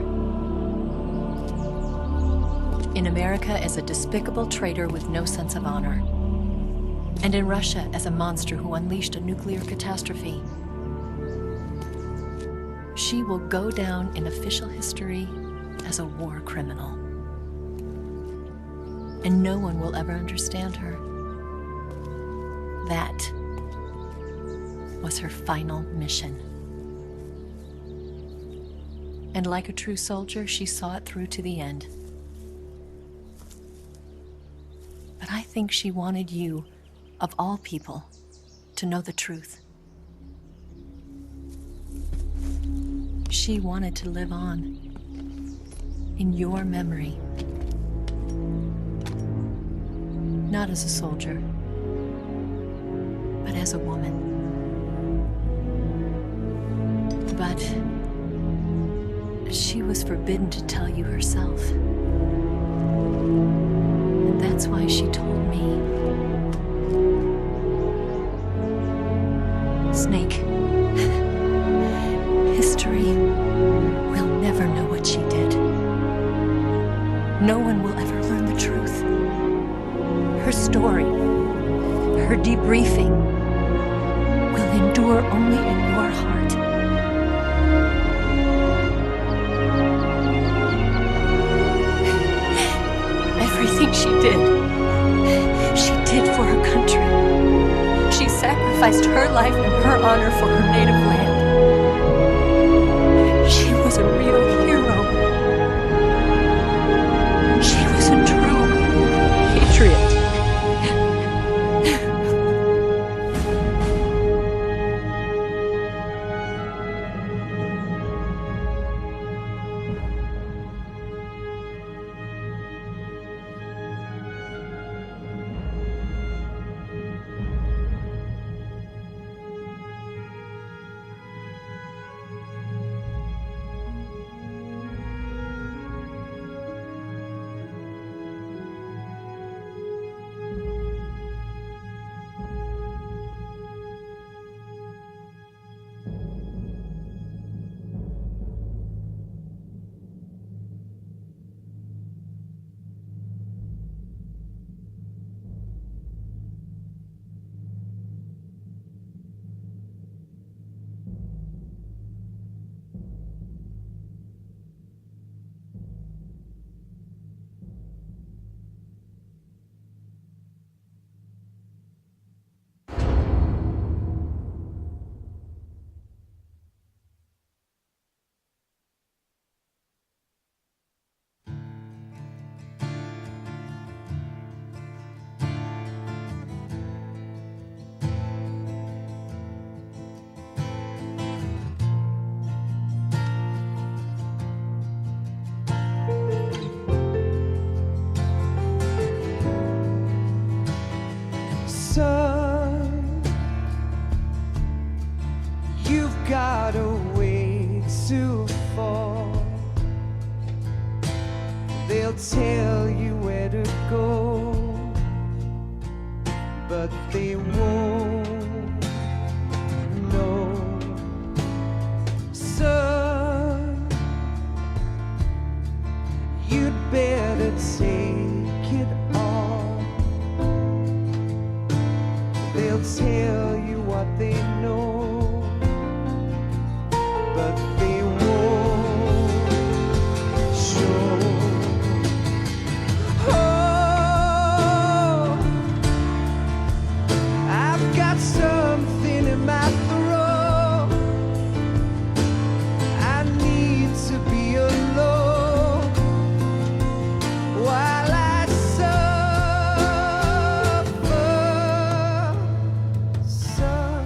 In America as a despicable traitor with no sense of honor. And in Russia as a monster who unleashed a nuclear catastrophe. She will go down in official history as a war criminal. And no one will ever understand her. That was her final mission. And like a true soldier, she saw it through to the end. But I think she wanted you, of all people, to know the truth. She wanted to live on in your memory. Not as a soldier, but as a woman. But she was forbidden to tell you herself. And that's why she told me. Snake, history will never know what she did. No one will ever learn the truth. Her story, her debriefing, will endure only in your heart. Everything she did for her country. She sacrificed her life and her honor for her native land. She was a real hero. She was a true patriot. Son, you've got a way to fall. They'll tell you where to go, but they won't know. Son, you'd better take it all. They'll tell you what they know, but they won't show. Oh, I've got something in my throat. I need to be alone while I suffer. Son,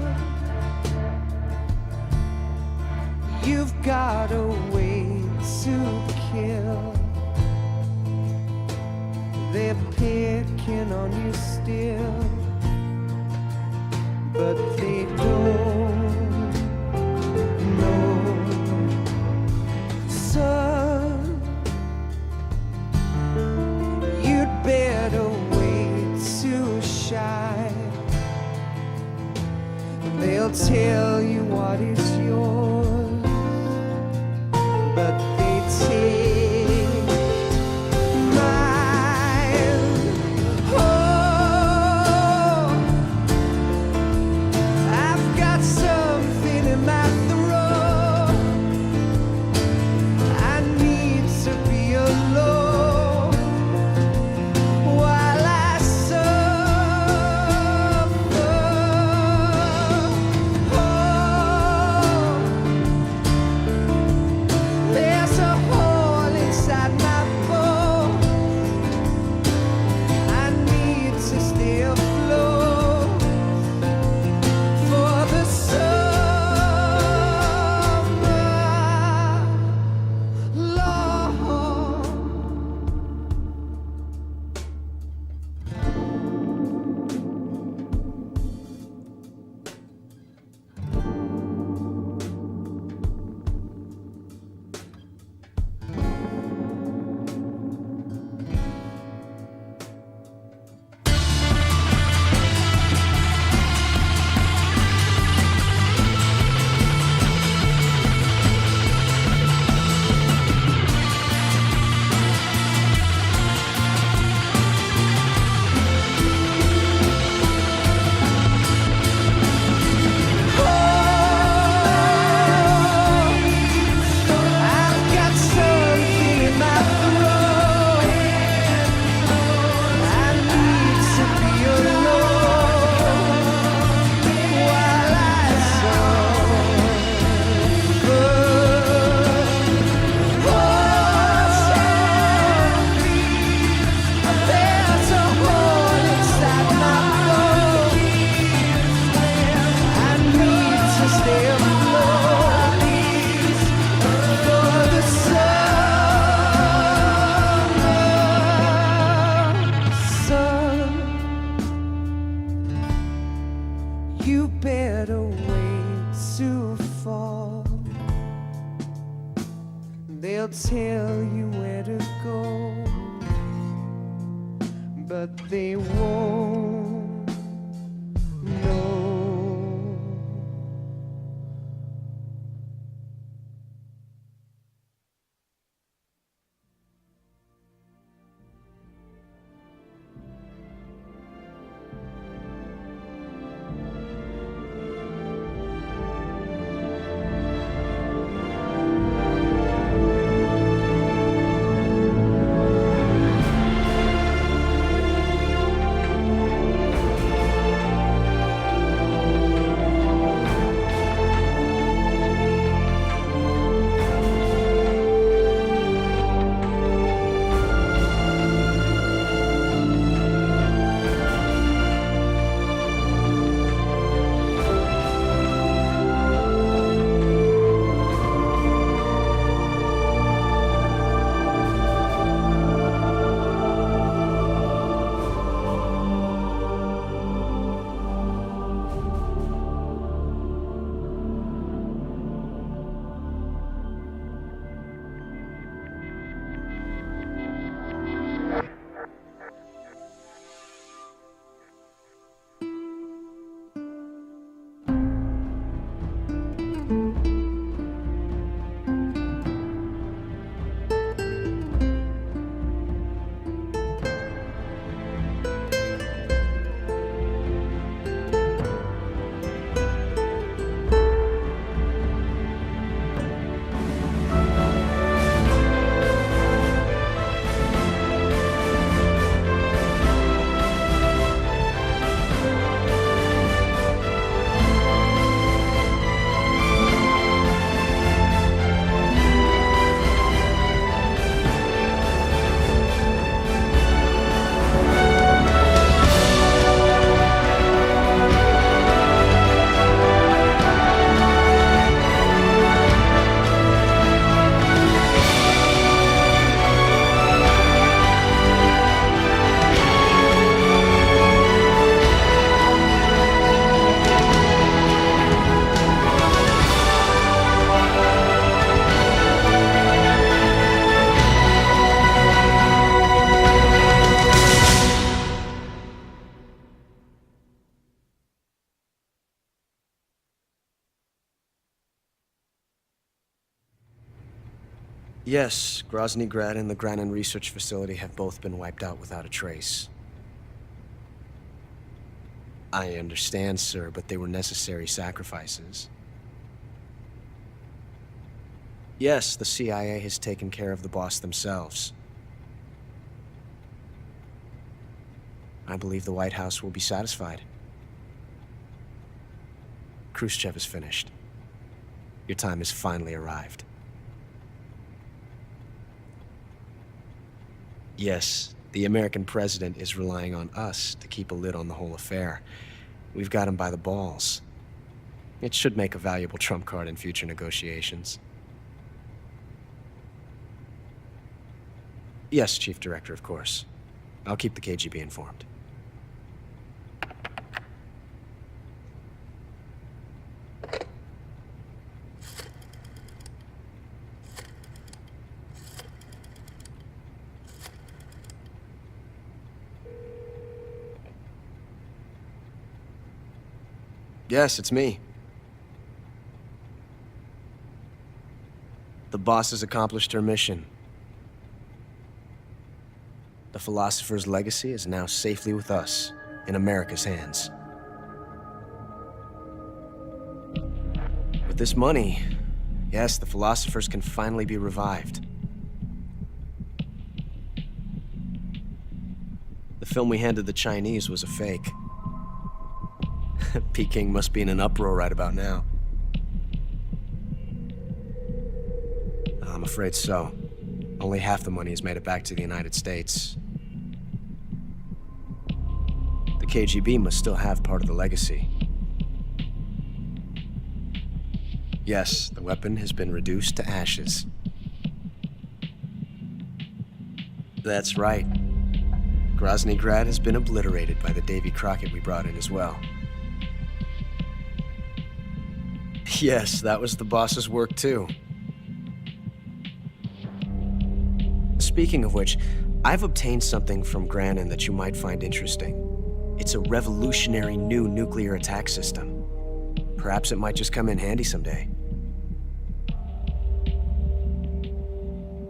you've got a way to kill. They're picking on you still, but they don't know. They'll tell you where to go, but they won't know. Yes, Grozny Grad and the Granin Research Facility have both been wiped out without a trace. I understand, sir, but they were necessary sacrifices. Yes, the CIA has taken care of the boss themselves. I believe the White House will be satisfied. Khrushchev is finished. Your time has finally arrived. Yes, the American president is relying on us to keep a lid on the whole affair. We've got him by the balls. It should make a valuable trump card in future negotiations. Yes, Chief Director, of course. I'll keep the KGB informed. Yes, it's me. The boss has accomplished her mission. The philosopher's legacy is now safely with us, in America's hands. With this money, yes, the philosophers can finally be revived. The film we handed the Chinese was a fake. Peking must be in an uproar right about now. I'm afraid so. Only half the money has made it back to the United States. The KGB must still have part of the legacy. Yes, the weapon has been reduced to ashes. That's right. Grozny Grad has been obliterated by the Davy Crockett we brought in as well. Yes, that was the boss's work too. Speaking of which, I've obtained something from Grannon that you might find interesting. It's a revolutionary new nuclear attack system. Perhaps it might just come in handy someday.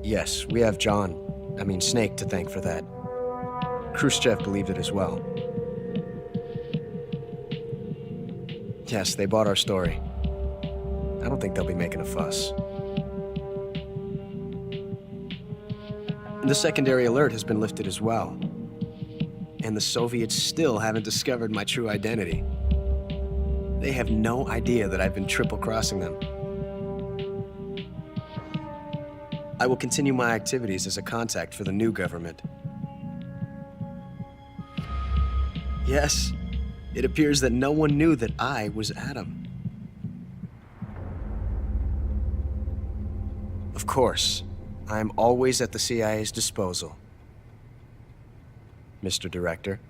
Yes, we have Snake to thank for that. Khrushchev believed it as well. Yes, they bought our story. I don't think they'll be making a fuss. The secondary alert has been lifted as well. And the Soviets still haven't discovered my true identity. They have no idea that I've been triple-crossing them. I will continue my activities as a contact for the new government. Yes, it appears that no one knew that I was Adam. Of course, I am always at the CIA's disposal, Mr. Director.